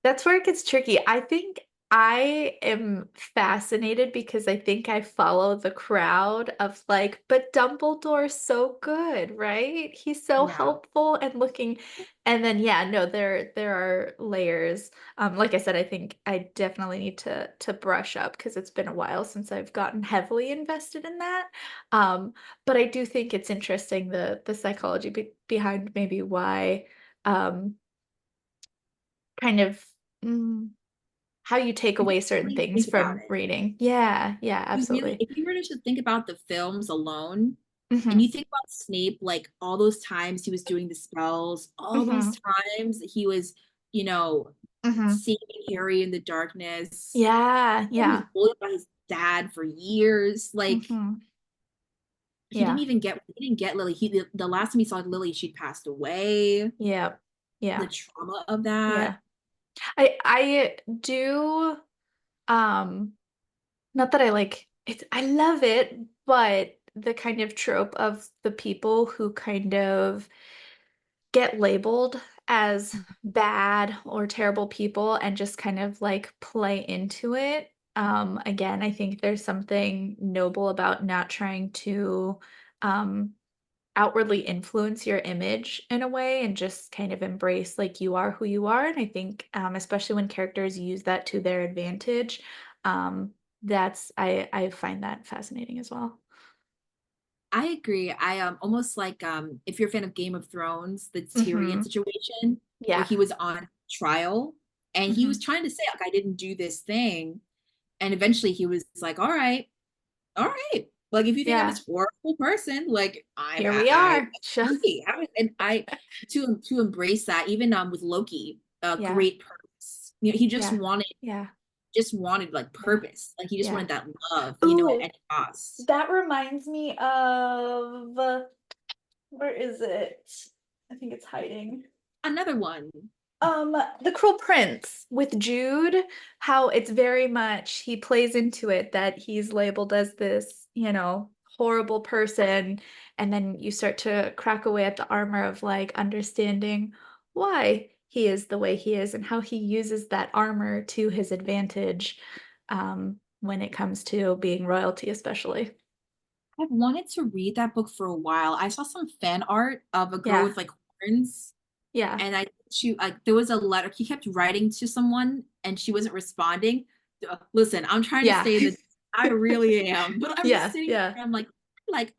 That's where it gets tricky. I think I am fascinated because I think I follow the crowd of like, but Dumbledore's so good, right? He's so Yeah. helpful and looking and then yeah, no, there are layers. Like I said, I think I definitely need to brush up because it's been a while since I've gotten heavily invested in that. But I do think it's interesting the psychology behind maybe why um kind of mm, how you take If you away certain really things think about from it, reading. Yeah, yeah, you really, absolutely. if you were to just think about the films alone, and Mhm, you think about Snape, like all those times he was doing the spells, all those mhm, times that he was, you know, mhm. saving Harry in the darkness, Yeah, he was yeah. bullied by his dad for years. Like Mhm. Yeah, he didn't get Lily. The last time he saw Lily, she'd passed away. yeah, The yeah, trauma of that. yeah. I do, um not that I like it I love it, but the kind of trope of the people who kind of get labeled as bad or terrible people and just kind of like play into it. Again, I think there's something noble about not trying to um outwardly influence your image in a way and just kind of embrace like you are who you are. And I think especially when characters use that to their advantage, that's I find that fascinating as well. I agree. I almost like if you're a fan of Game of Thrones, the Tyrion Hmm. situation where Yeah. he was on trial and he was Hmm. trying to say like I didn't do this thing, and eventually he was like, all right. Like if you think I'm Yeah. this horrible person, like Here we are. and I to embrace that even with Loki, Yeah. great purpose. You know, he Yeah. Yeah. just wanted like Yeah. purpose, like he just Yeah. wanted that love, at Ooh, any cost. that reminds me of where is it? I think it's hiding. Another one. The Cruel Prince with Jude, how it's very much he plays into it that he's labeled as this, horrible person, and then you start to crack away at the armor of like understanding why he is the way he is and how he uses that armor to his advantage when it comes to being royalty, especially. I've wanted to read that book for a while. I saw some fan art of a girl Yeah, with like horns, yeah, and she like there was a letter he kept writing to someone, and she wasn't responding. Listen, I'm trying to yeah, stay in the. I really am, but I'm just yeah, sitting yeah. there. I'm like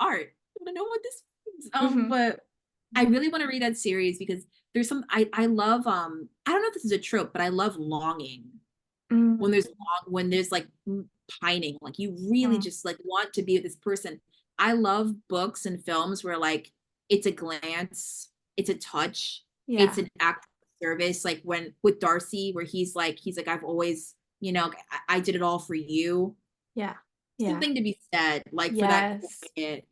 art. I want to know what this means. Hmm. But I really want to read that series because there's some. I love. I don't know if this is a trope, but I love longing when Mm, there's like pining, like you really mm, just like want to be with this person. I love books and films where like it's a glance, it's a touch, it's yeah, an act of service, like when with Darcy where he's like I've always, I did it all for you. yeah, yeah. Something to be said like for that Yes. quiet,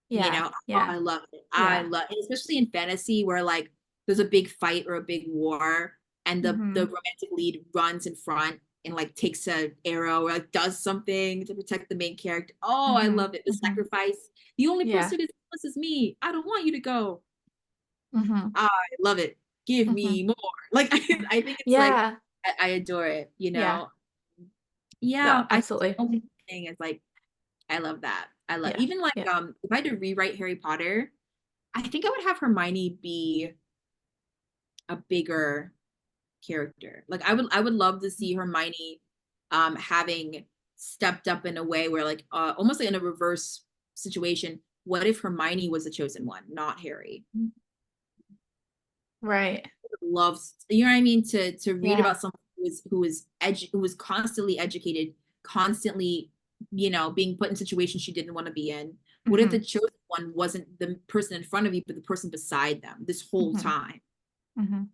Yeah, oh, yeah, I love it. I yeah. love it, especially in fantasy where like there's a big fight or a big war and the Mhm, romantic lead runs in front and like takes an arrow or like does something to protect the main character. Oh, I mhm, love it. The mhm. sacrifice. The only Yeah. person who gets this is me. I don't want you to go. Mhm, I love it. Give mhm, me more. Like mhm. I think it's like Yeah, I adore it, yeah. No, Yeah, I think the absolutely. only thing is like I love that. I love Yeah, even like yeah. if I had to rewrite Harry Potter, I think I would have Hermione be a bigger character. Like I would love to see Hermione having stepped up in a way where like almost like in a reverse situation. What if Hermione was the chosen one, not Harry? Mm. Right. Loves, you know what I mean, to read Yeah. about someone who was constantly educated, constantly, being put in situations she didn't want to be in. What if the Mhm, chosen one wasn't the person in front of you, but the person beside them this whole mhm, time? mhm.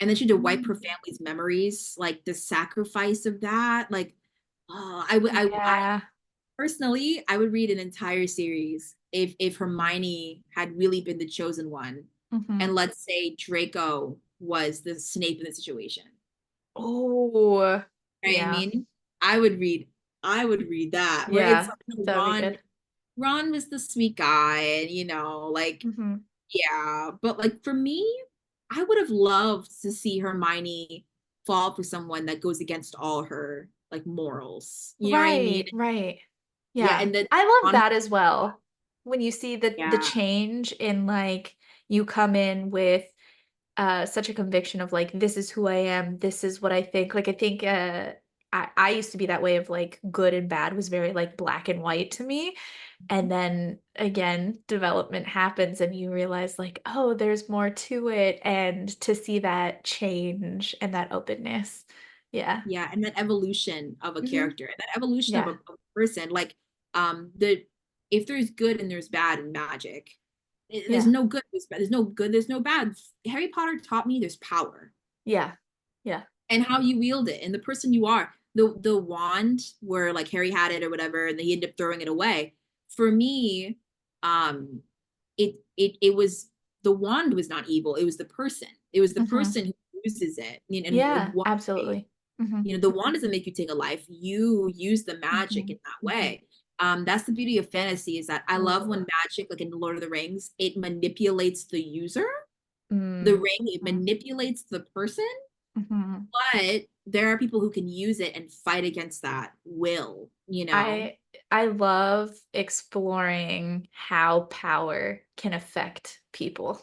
And then she had to wipe her Mm. family's memories, like the sacrifice of that. Like, I Yeah. personally, I would read an entire series if Hermione had really been the chosen one, and Mhm. let's say Draco was the Snape in the situation. Oh, I yeah, mean, I would read that where it's yeah. like That would be good. Ron was the sweet guy, and like Mhm. yeah, but like for me, I would have loved to see Hermione fall for someone that goes against all her like morals. You know what I mean? Right, right. Yeah, Yeah. and then I love on that as well. When you see the yeah, change in like you come in with such a conviction of like this is who I am, this is what I think. Like I think I used to be that way of like good and bad was very like black and white to me. And then again, development happens and you realize like, oh, there's more to it and to see that change and that openness. Yeah. yeah, and that evolution of a Hmm. character, and that evolution of Yeah. a person, like the if there's good and there's bad in magic, there's Yeah. no good, there's no good, there's no bad. Harry Potter taught me there's power Yeah. Yeah. and how you wield it and the person you are. The wand where like Harry had it or whatever, and he ended up throwing it away. For me, um, it was the wand was not evil. It was the person. It was the Hmm. person who uses it. And Yeah, what absolutely. Hmm. the wand doesn't make you take a life. You use the magic Hmm. in that way. That's the beauty of fantasy is that I love Ooh. when magic, like in Lord of the Rings, it manipulates the user. The Mm. ring, it Mhm. manipulates the person, Mhm. but there are people who can use it and fight against that will. I I love exploring how power can affect people.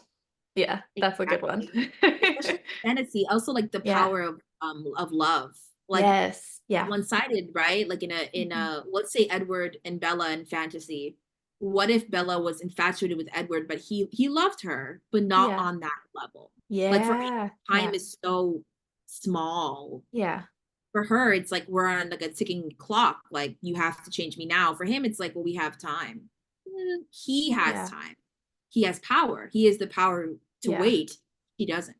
Yeah, that's a good one. Exactly. Especially fantasy, also like the Yeah. power of love. Like Yes. Yeah. one-sided, right? Like in Mhm. a let's say Edward and Bella in fantasy. What if Bella was infatuated with Edward, but he loved her, but not Yeah. on that level? Like for him, Yeah. time Yeah. is so small. Yeah. For her, it's like we're on like a ticking clock. Like you have to change me now. For him, it's like, well, we have time. He has Yeah. time. He has power. He has the power to Yeah. wait. He doesn't.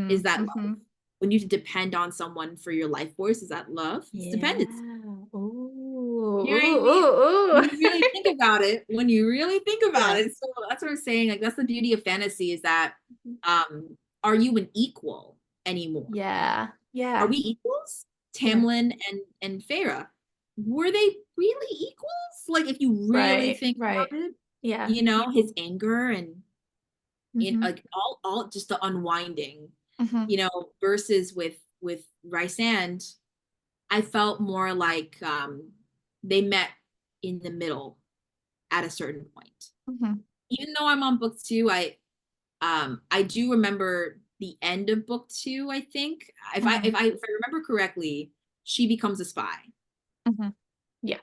Is Mm, that love? mhm. When you depend on someone for your life force, is that love? It's dependency. Yeah. Ooh. You know what I Ooh, mean? ooh, When ooh. you really think about it, when you really think about Yeah. it, so that's what I'm saying. Like that's the beauty of fantasy is that Mhm. are you an equal anymore? Yeah. Are Yeah. we equals? Yeah. Tamlin and Feyre, were they really equals? Like if you really Right. think Right. about it, Yeah. you know, his anger and in Mhm. like all just the unwinding, Mhm. you know, versus with Rysand, I felt more like they met in the middle at a certain point. Mhm. Even though I'm on book two, I do remember the end of book two, I think. Mhm. If I remember correctly, she becomes a spy. Mhm. Yeah.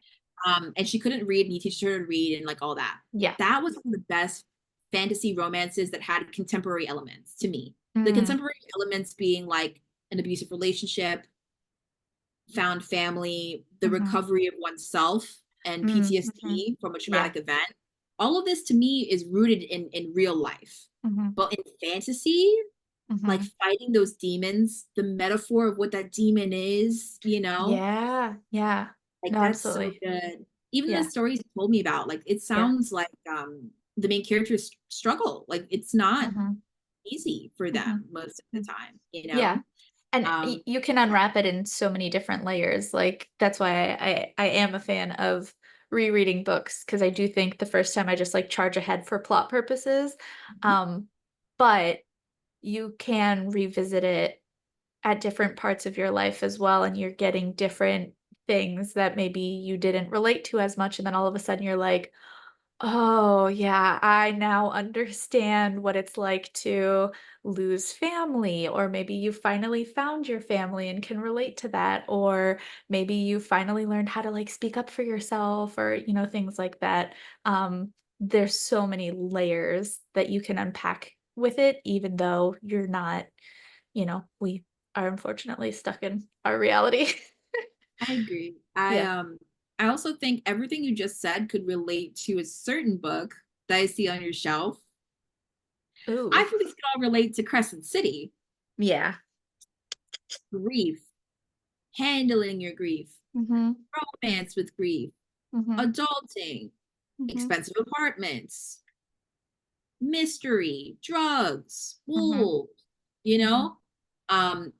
And she couldn't read and he teaches her to read and like all that. Yeah. That was one of the best fantasy romances that had contemporary elements to me. The Mm. contemporary elements being like an abusive relationship, found family, the Mhm. recovery of oneself, and Mm. Mhm. PTSD from a Yeah. traumatic event. All of this to me is rooted in real life. Mhm. But in fantasy, like Mhm. fighting those demons, the metaphor of what that demon is, you know, Yeah. Yeah. like No, that's so absolutely. good. Even the Yeah. stories you told me about, like it Yeah. sounds like the main characters struggle. Like it's not Mhm. easy for them Mhm. most of the Mm. time, you Yeah. know? And Um, you can unwrap it in so many different layers. Like that's why I am a fan of rereading books because I do think the first time I just like charge ahead for plot purposes. Um, but you can revisit it at different parts of your life as well, and you're getting different things that maybe you didn't relate to as much, and then all of a sudden you're like, "Oh, yeah, I now understand what it's like to lose family," or maybe you finally found your family and can relate to that, or maybe you finally learned how to, like, speak up for yourself or, things like that. There's so many layers that you can unpack with it, even though you're not we are unfortunately stuck in our reality. I agree. Yeah. I also think everything you just said could relate to a certain book that I see on your shelf. I Ooh. think this could all relate to Crescent City. Yeah. Grief, handling your grief, Mhm. romance with grief, Mhm. adulting, Mhm. expensive apartments, mystery, drugs, Mhm. wolves, you Mhm. know?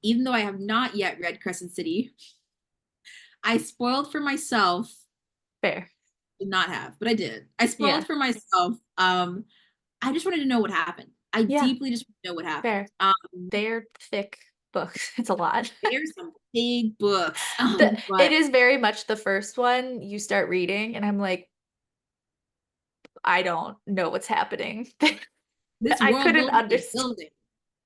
Even though I have not yet read Crescent City, I spoiled for myself, Fair. did not have, but I did. I Yeah. spoiled for myself. I just wanted to know what happened. I Yeah. deeply just want to know what happened. Fair. They're thick books. It's a lot. There's some big books, It but is very much the first one you start reading, and I'm like, "I don't know what's happening." this I world couldn't building is understand. building.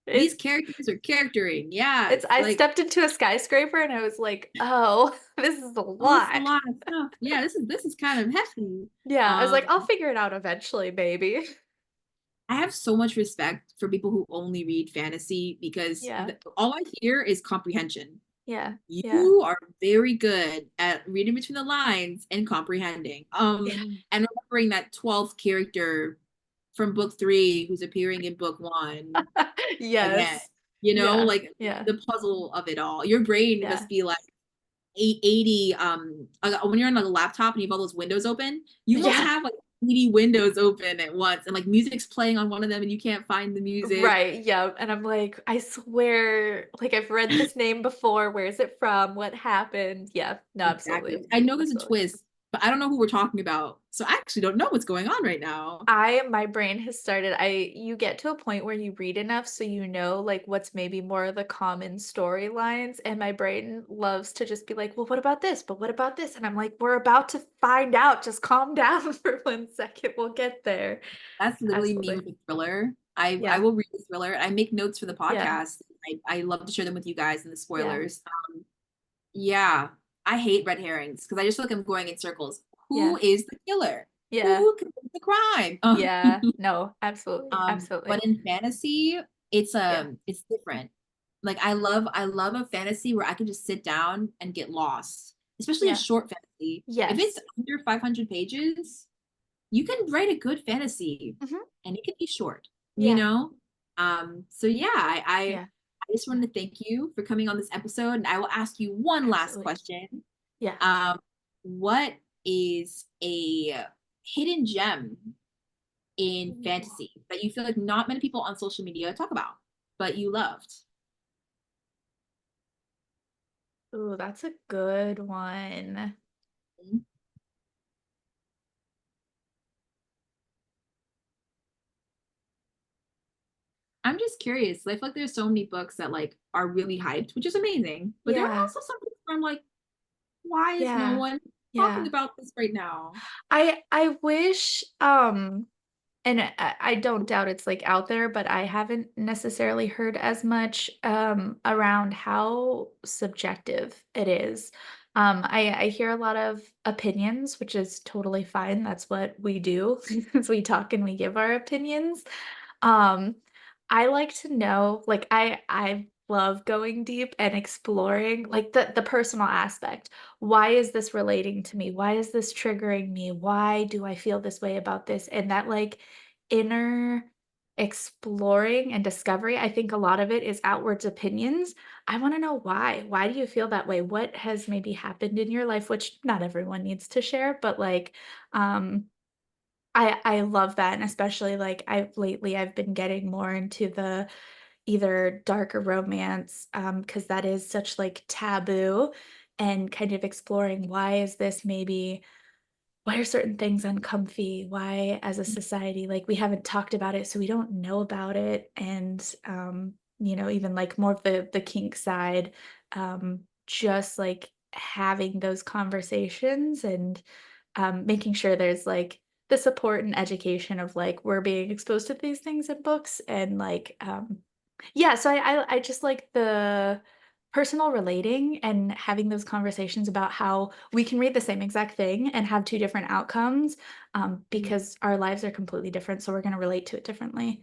These It's characters are charactering. it's Yes, I like stepped into a skyscraper and I was like, "Oh, this is a oh, this is a lot." lot of stuff. Yeah, this is kind of hefty. Yeah, I was like, Um, "I'll figure it out eventually, maybe." I have so much respect for people who only read fantasy because Yeah, all I hear is comprehension. yeah, yeah, You are very good at reading between the lines and comprehending. yeah. And remembering that 12th character from book three who's appearing in book one again. Yes. You know, Yeah, like yeah, the puzzle of it all. Your brain yeah. must be like 80 when you're on like a laptop and you have all those windows open, you must Yeah, have like 80 windows open at once and like music's playing on one of them and you can't find the music. right, yeah, and I'm like, "I swear, like, I've read this name before, where is it from? What happened?" Yeah, no, Exactly. absolutely, I know there's a absolutely. twist but I don't know who we're talking about. So I actually don't know what's going on right now. My brain has started you get to a point where you read enough so you know, like, what's maybe more of the common storylines, and my brain loves to just be like, "Well, what about this? But what about this?" And I'm like, "We're about to find out. Just calm down for 1 second. We'll get there." That's literally me Absolutely. with a thriller. I Yeah. will read the thriller. I make notes for the Yeah. podcast. I love to share them with you guys and the Yeah. spoilers. Yeah, I hate red herrings because I just feel like I'm going in circles. Who Yeah. is the killer? Yeah. Who committed the crime? Yeah. No, absolutely. But Absolutely. in fantasy, Yeah. it's different. Like I love a fantasy where I can just sit down and get lost, especially a Yeah. short fantasy. If it's Yes. under 500 pages, you can write a good fantasy Mhm. and it can be short, you Yeah. know? So yeah, Yeah. I just Yeah. wanted to thank you for coming on this episode. And I will ask you one last Absolutely. question. Yeah. Um, what is a hidden gem in Ooh. fantasy that you feel like not many people on social media talk about, but you loved? Ooh, that's a good one. I'm just curious. I feel like there's so many books that like are really hyped, which is amazing. But there are Yeah. also some books where I'm like, why is no Yeah. one talking Yeah. about this right now? I wish, and I don't doubt it's, like, out there, but I haven't necessarily heard as much, around how subjective it is. I hear a lot of opinions, which is totally fine, that's what we do, is we talk and we give our opinions. Um, I like to know, like, I love going deep and exploring, like, the personal aspect. Why is this relating to me? Why is this triggering me? Why do I feel this way about this? And that, like, inner exploring and discovery, I think a lot of it is outwards opinions. I wanna know why. Why do you feel that way? What has maybe happened in your life, which not everyone needs to share, but, like, um I love that, and especially, like, I've been getting more into the either darker romance, because that is such, like, taboo, and kind of exploring why is this maybe why are certain things uncomfy? Why, as a society, like, we haven't talked about it, so we don't know about it, and, even, like, more of the kink side, just, like, having those conversations and, making sure there's, like, the support and education of, like, we're being exposed to these things in books and, like, yeah, so I just like the personal relating and having those conversations about how we can read the same exact thing and have 2 different outcomes, Mhm. because our lives are completely different, so we're gonna relate to it differently.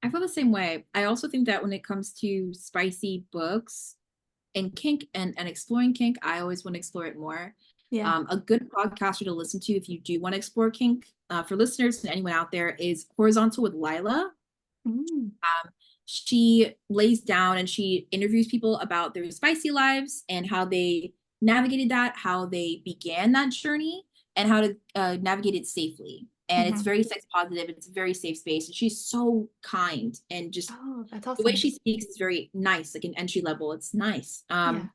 I feel the same way. I also think that when it comes to spicy books and kink and exploring kink, I always want to explore it more. Yeah. A good podcaster to listen to if you do want to explore kink, for listeners and anyone out there, is Horizontal with Lila. Mm. She lays down and she interviews people about their spicy lives and how they navigated that, how they began that journey, and how to navigate it safely. And it's Mhm. very sex positive. It's a very safe space. And she's so kind and just Oh, that's the way awesome. she speaks is very nice, like an entry level. It's nice. Yeah.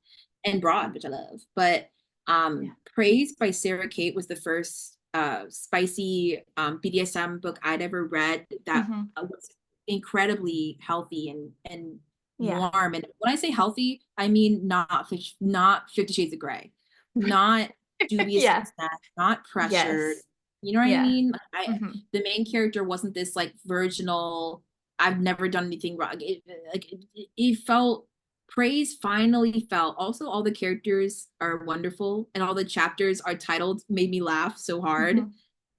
And broad, which I love. But Yeah. Praise by Sarah Kate was the first spicy BDSM book I'd ever read that Mhm. was incredibly healthy and Yeah. warm. And when I say healthy, I mean not 50 Shades of Grey, not dubious Yeah. consent, not pressured. Yes. You know what I Yeah. mean? Mhm. The main character wasn't this like virginal, I've never done anything wrong. It felt Praise finally felt. Also, all the characters are wonderful, and all the chapters are titled made me laugh so hard. Mhm.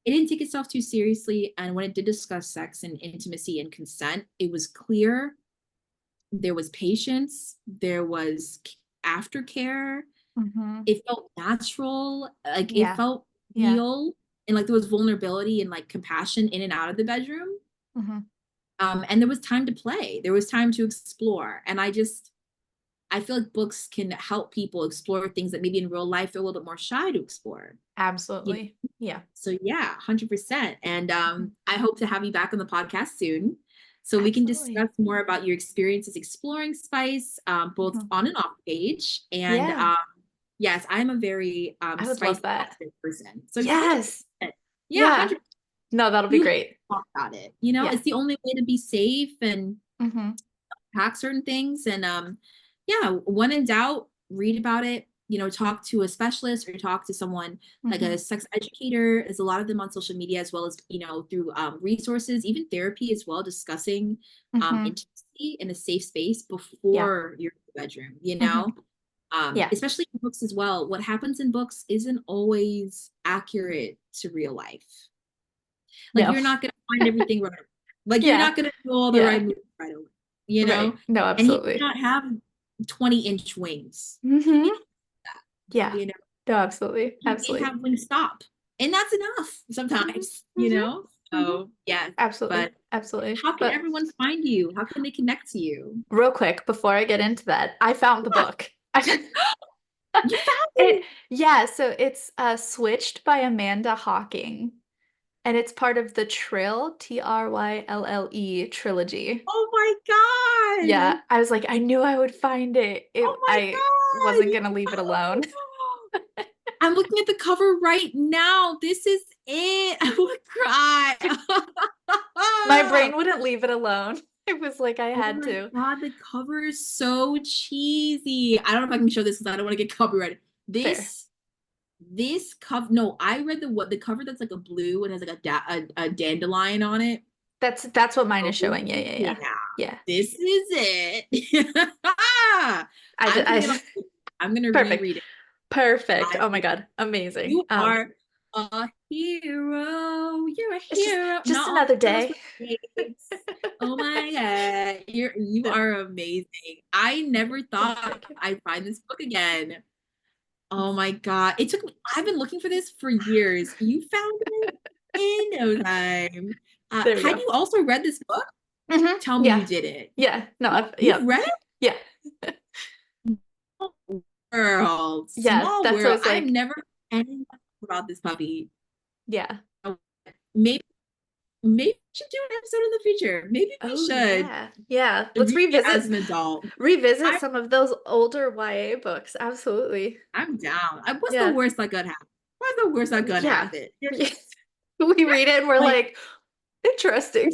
It didn't take itself too seriously, and when it did discuss sex and intimacy and consent, it was clear. There was patience. There was aftercare. Mhm. It felt natural. Like it Yeah. felt Yeah. real, and like there was vulnerability and like compassion in and out of the bedroom. Mhm. And there was time to play. There was time to explore, and I feel like books can help people explore things that maybe in real life they're a little bit more shy to explore. You know? Absolutely. Yeah. So yeah, 100%. And Mhm. I hope to have you back on the podcast soon so we can Absolutely. discuss more about your experiences exploring spice, both Mhm. on and off page. And Yeah. Yes, I'm a very I would love spicy that. positive person. So yeah, Yes. 100%. Yeah, Yeah. 100%. No, that'll be You great. talk about it. You know, Yeah. it's the only way to be safe and Mm-hmm. hack certain things. And yeah, when in doubt, read about it. You know, talk to a specialist or talk to someone like Mm-hmm. a sex educator. There's a lot of them on social media as well as, you know, through resources, even therapy as well, discussing Mm-hmm. intimacy in a safe space Yeah. before you're in the bedroom, you Mm-hmm. know? Yeah. Especially in books as well. What happens in books isn't always accurate to real life. Like No. you're not gonna find everything right. Like you're Yeah. not gonna do all the right Yeah. moves right away, you know? Right. No, And he may absolutely. not have 20-inch wings. He Mm-hmm. may not, Yeah. you know, No, absolutely. he may Absolutely. have wings stop. And that's enough sometimes, Mm-hmm. you Mm-hmm. know? Mm-hmm. So yeah. Absolutely. But Absolutely. how can But everyone find you? How can they connect to you? real quick, before I get into that, I found the Yeah, book. you found It, it. yeah, so it's Switched by Amanda Hocking, and it's part of the Trylle trilogy. Oh my God. Yeah, I was like, I knew I would find it. Oh my I God. wasn't You gonna leave it alone. found it. I'm looking at the cover right now. This is it. I would cry. My brain wouldn't leave it alone. It was like I Oh had my to. God, the cover is so cheesy. I don't know if I can show this because I don't want to get copyrighted. Fair. This cover, no, I read the cover that's like a blue and has like a dandelion on it. That's what mine is Oh showing. Yeah, yeah, yeah, yeah. Yeah. this is it. I'm putting it on. I I'm gonna perfect. reread it. Perfect. I Oh my God. Amazing. You are a hero. You're a It's hero. just Not all another heroes day. wear capes. Oh my God. You Yeah. are amazing. I never thought Thank you. I'd find this book again. Oh my God. It took me, I've been looking for this for years. You found it in no time. There we Had go. you also read this book? Tell me Yeah. you did it. Yeah. No, You've yep. read it? Yeah. World. Yeah. Small That's what I world. was I've like. never anything about this puppy. Yeah. Maybe maybe we should do an episode in the future. Maybe we Oh should yeah. Yeah. Let's read it as an adult. revisit I, some of those older YA books. Absolutely. I'm down. What's the Yeah. worst that could happen? What's the worst that could Yeah. happen? We read it and we're Like, like, interesting.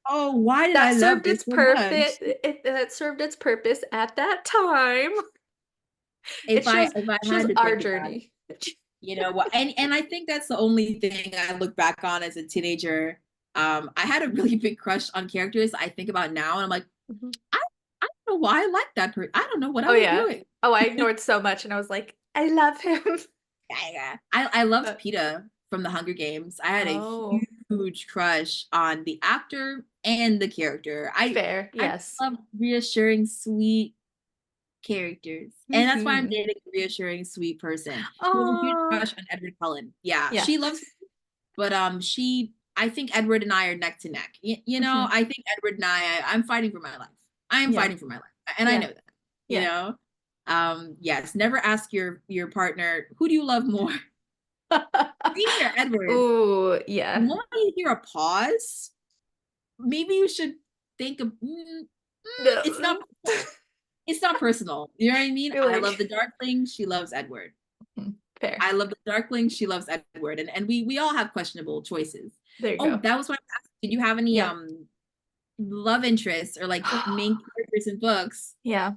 oh, why did I That love served this its so much? purpose. That served its purpose at that time. It shows If I shows had to our think about it, journey. you know what? And I think that's the only thing I look back on as a teenager. I had a really big crush on characters I think about now, and I'm like, Mhm. I, I don't know why I like that person. I don't know what I Oh was yeah. doing. Oh, I ignored so much and I was like, I love him. Yeah. I loved But, PETA from the Hunger Games. I had a oh, huge crush on the actor and the character. fair. I Yes. love reassuring, sweet characters. And that's why I'm Hmm. dating a reassuring, sweet person who has a huge Oh, crush on Edward Cullen. Yeah, yeah. she loves me, but I think Edward and I are neck to neck. You know, Mhm. I think Edward and I'm fighting for my life. I am Yeah. fighting for my life. And I know Yeah. that, you Yeah. know. Yes, never ask your partner, who do you love more? Me or Edward? Oh, The yeah. moment you hear a pause, maybe you should think of it's not No. it's not personal. You know what I mean? You're I love like, the Darkling, she loves Edward. fair. I love the Darkling, she loves Edward. And we all have questionable choices. There you Oh, go. that was what I was asking. Did you have any Yeah. love interests or like main characters in books? Yeah.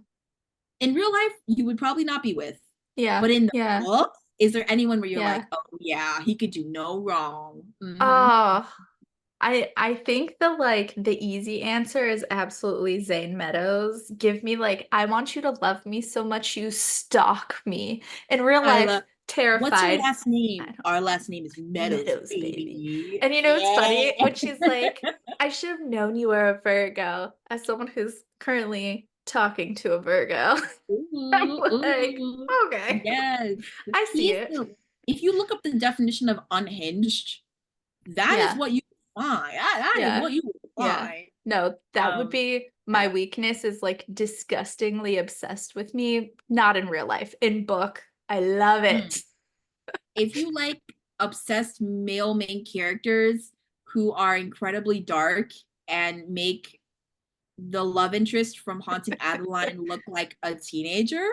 In real life, you would probably not be with. Yeah. But in the Yeah. book, is there anyone where you're Yeah. like, oh yeah, he could do no wrong? Oh, I think the easy answer is absolutely Zane Meadows. Give me like I want you to love me so much you stalk me. In real I life, love. What's your terrified. last I name? don't Our last name is Meadows, Meadows, baby. baby. And you know it's Yeah. funny when she's like, I should have known you were a Virgo, as someone who's currently talking to a Virgo. I'm Ooh, like, ooh. okay. Yes. I see He's it. if you look up the definition of unhinged, that is Yeah. what you find. That is Yeah. what you Yeah. find. No, that would Um, be my yeah. weakness is like disgustingly obsessed with me. Not in real life. In book, I love Mm. it. If you like obsessed male main characters who are incredibly dark and make the love interest from Haunting Adeline look like a teenager,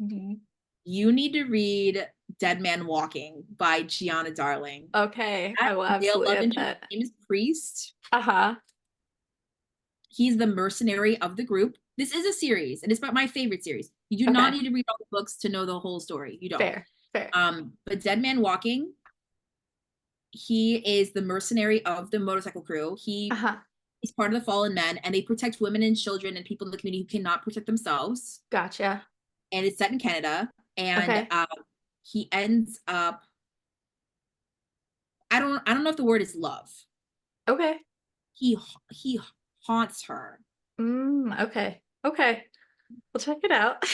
Mhm. you need to read Dead Man Walking by Gianna Darling. Okay, That I will male absolutely love add interest, that. his name is Priest. Uh-huh. He's the mercenary of the group. This is a series, and it's my favorite series. You do not Okay. need to read all the books to know the whole story. You don't. Fair, fair. But Dead Man Walking, he is the mercenary of the motorcycle crew. Uh-huh. He's part of the fallen men, and they protect women and children and people in the community who cannot protect themselves. Gotcha. And it's set in Canada. And Okay. he ends up, I don't know if the word is love. Okay. He haunts her. Okay. Okay. We'll check it out.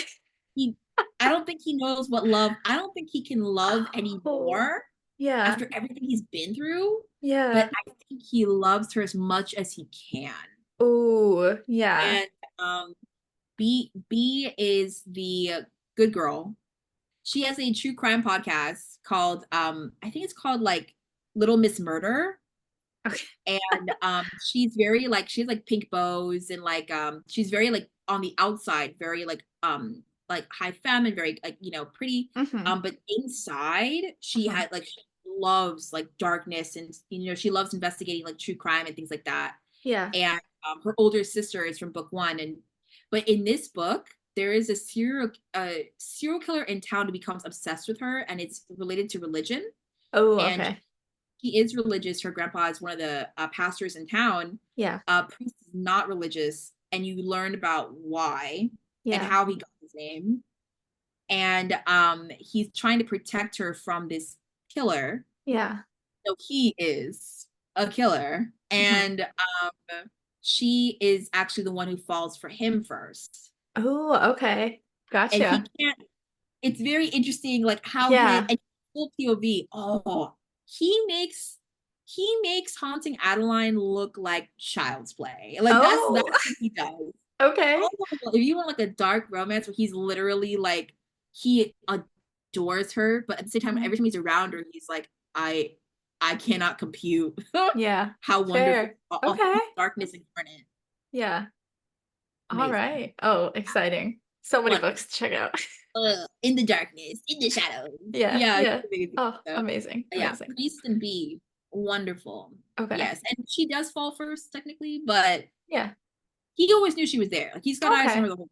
He I don't think he knows what love. I don't think he can love Oh, anymore yeah. after everything he's been through. But Yeah. I think he loves her as much as he can. Oh, yeah. And B is the good girl. She has a true crime podcast called I think it's called like Little Miss Murder. Okay. And she's very like, she has like pink bows, and like she's very like on the outside very like high femme and very like, you know, pretty, Mm-hmm. but inside she Mm-hmm. had like, she loves like darkness, and you know, she loves investigating like true crime and things like that. Yeah. And her older sister is from book one, and but in this book there is a serial killer in town who becomes obsessed with her, and it's related to religion. Oh, And okay. he is religious. Her grandpa is one of the pastors in town. Yeah. Priest is not religious, and you learn about why and Yeah. how he got his name. And he's trying to protect her from this killer. Yeah. So he is a killer, Mm-hmm. and she is actually the one who falls for him first. Oh, okay. And he Gotcha. can't. It's very interesting, like how his Yeah. and full POV. Oh, he makes he makes haunting Adeline look like child's play. Like that's Oh, what he does. okay. Oh, if you want like a dark romance where he's literally like, he adores her, but at the same time, Mhm. every time he's around her, he's like, I cannot compute Yeah. how wonderful Fair. Okay. he's darkness incarnate. Yeah. All Amazing. right. Oh, exciting. So many Wonderful. books to check out. In the darkness, in the shadows. Yeah. Yeah, Yeah. it's amazing. Oh, So, amazing. yeah, Amazing. Priest and B, wonderful. Okay. Yes, and she does fall first technically, but Yeah. he always knew she was there. Like he's got eyes on her Okay. the whole time.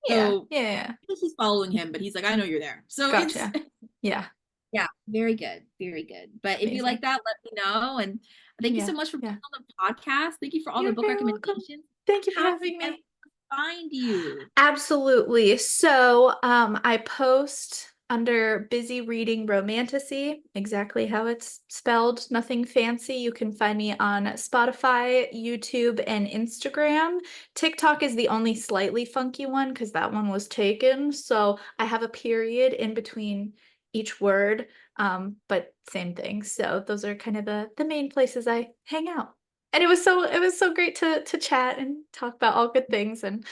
Yeah. So Yeah. Yeah. he's following him, but he's like, I know you're there. So it's Gotcha. Yeah. yeah, very good, very good. But if you like Amazing. that, let me know. And thank you so Yeah. much for being Yeah. on the podcast. Thank you for all the You're book very welcome. recommendations. Thank you for How can having everyone me. find you? Absolutely. So, I post under Busy Reading Romantasy, exactly how it's spelled, nothing fancy. You can find me on Spotify, YouTube, and Instagram. TikTok is the only slightly funky one because that one was taken. So I have a period in between each word, but same thing. So those are kind of the main places I hang out. And it was so great to chat and talk about all good things, and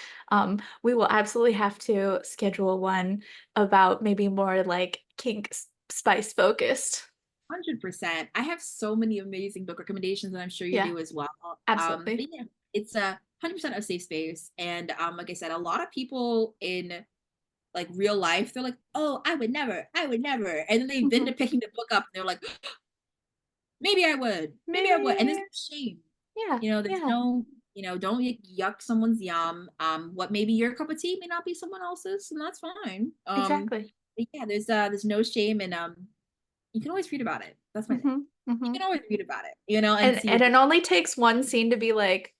we will absolutely have to schedule one about maybe more like kink spice focused. 100%. I have so many amazing book recommendations, and I'm sure you Yeah, do as well. But absolutely. yeah, it's a 100% a safe space, and like I said, a lot of people in like real life, they're like, "Oh, I would never," and then they've been to Mhm. picking the book up, and they're like, maybe I would," and there's Maybe. no shame. Yeah, You know, there's yeah, no, you know, don't yuck someone's yum. What may be your cup of tea may not be someone else's, and that's fine. exactly. But yeah, there's no shame, and you can always read about it. That's my thing. Mhm, You mhm. can always read about it, you know, and And see and what it only takes one scene to be like,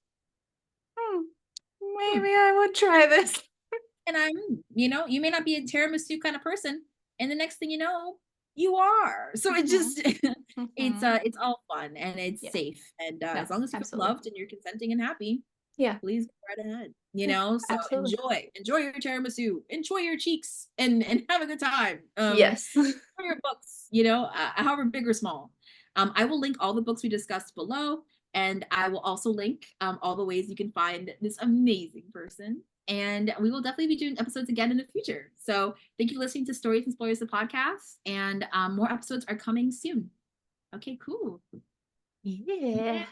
"Hmm, hmm, maybe I would try this." and you know, you may not be a tiramisu kind of person, and the next thing you know, you are. So it Mhm, just mhm. it's all fun and it's Yeah, safe. And no, as long as you feel absolutely. loved and you're consenting and happy, Yeah, please go right ahead. You yeah, know, so absolutely. enjoy your tiramisu, enjoy your cheeks, and have a good time. Yes. For your books, you know, however big or small. I will link all the books we discussed below, and I will also link all the ways you can find this amazing person. And we will definitely be doing episodes again in the future. So thank you for listening to Stories and Spoilers, the podcast, and more episodes are coming soon. Okay, cool. Yeah.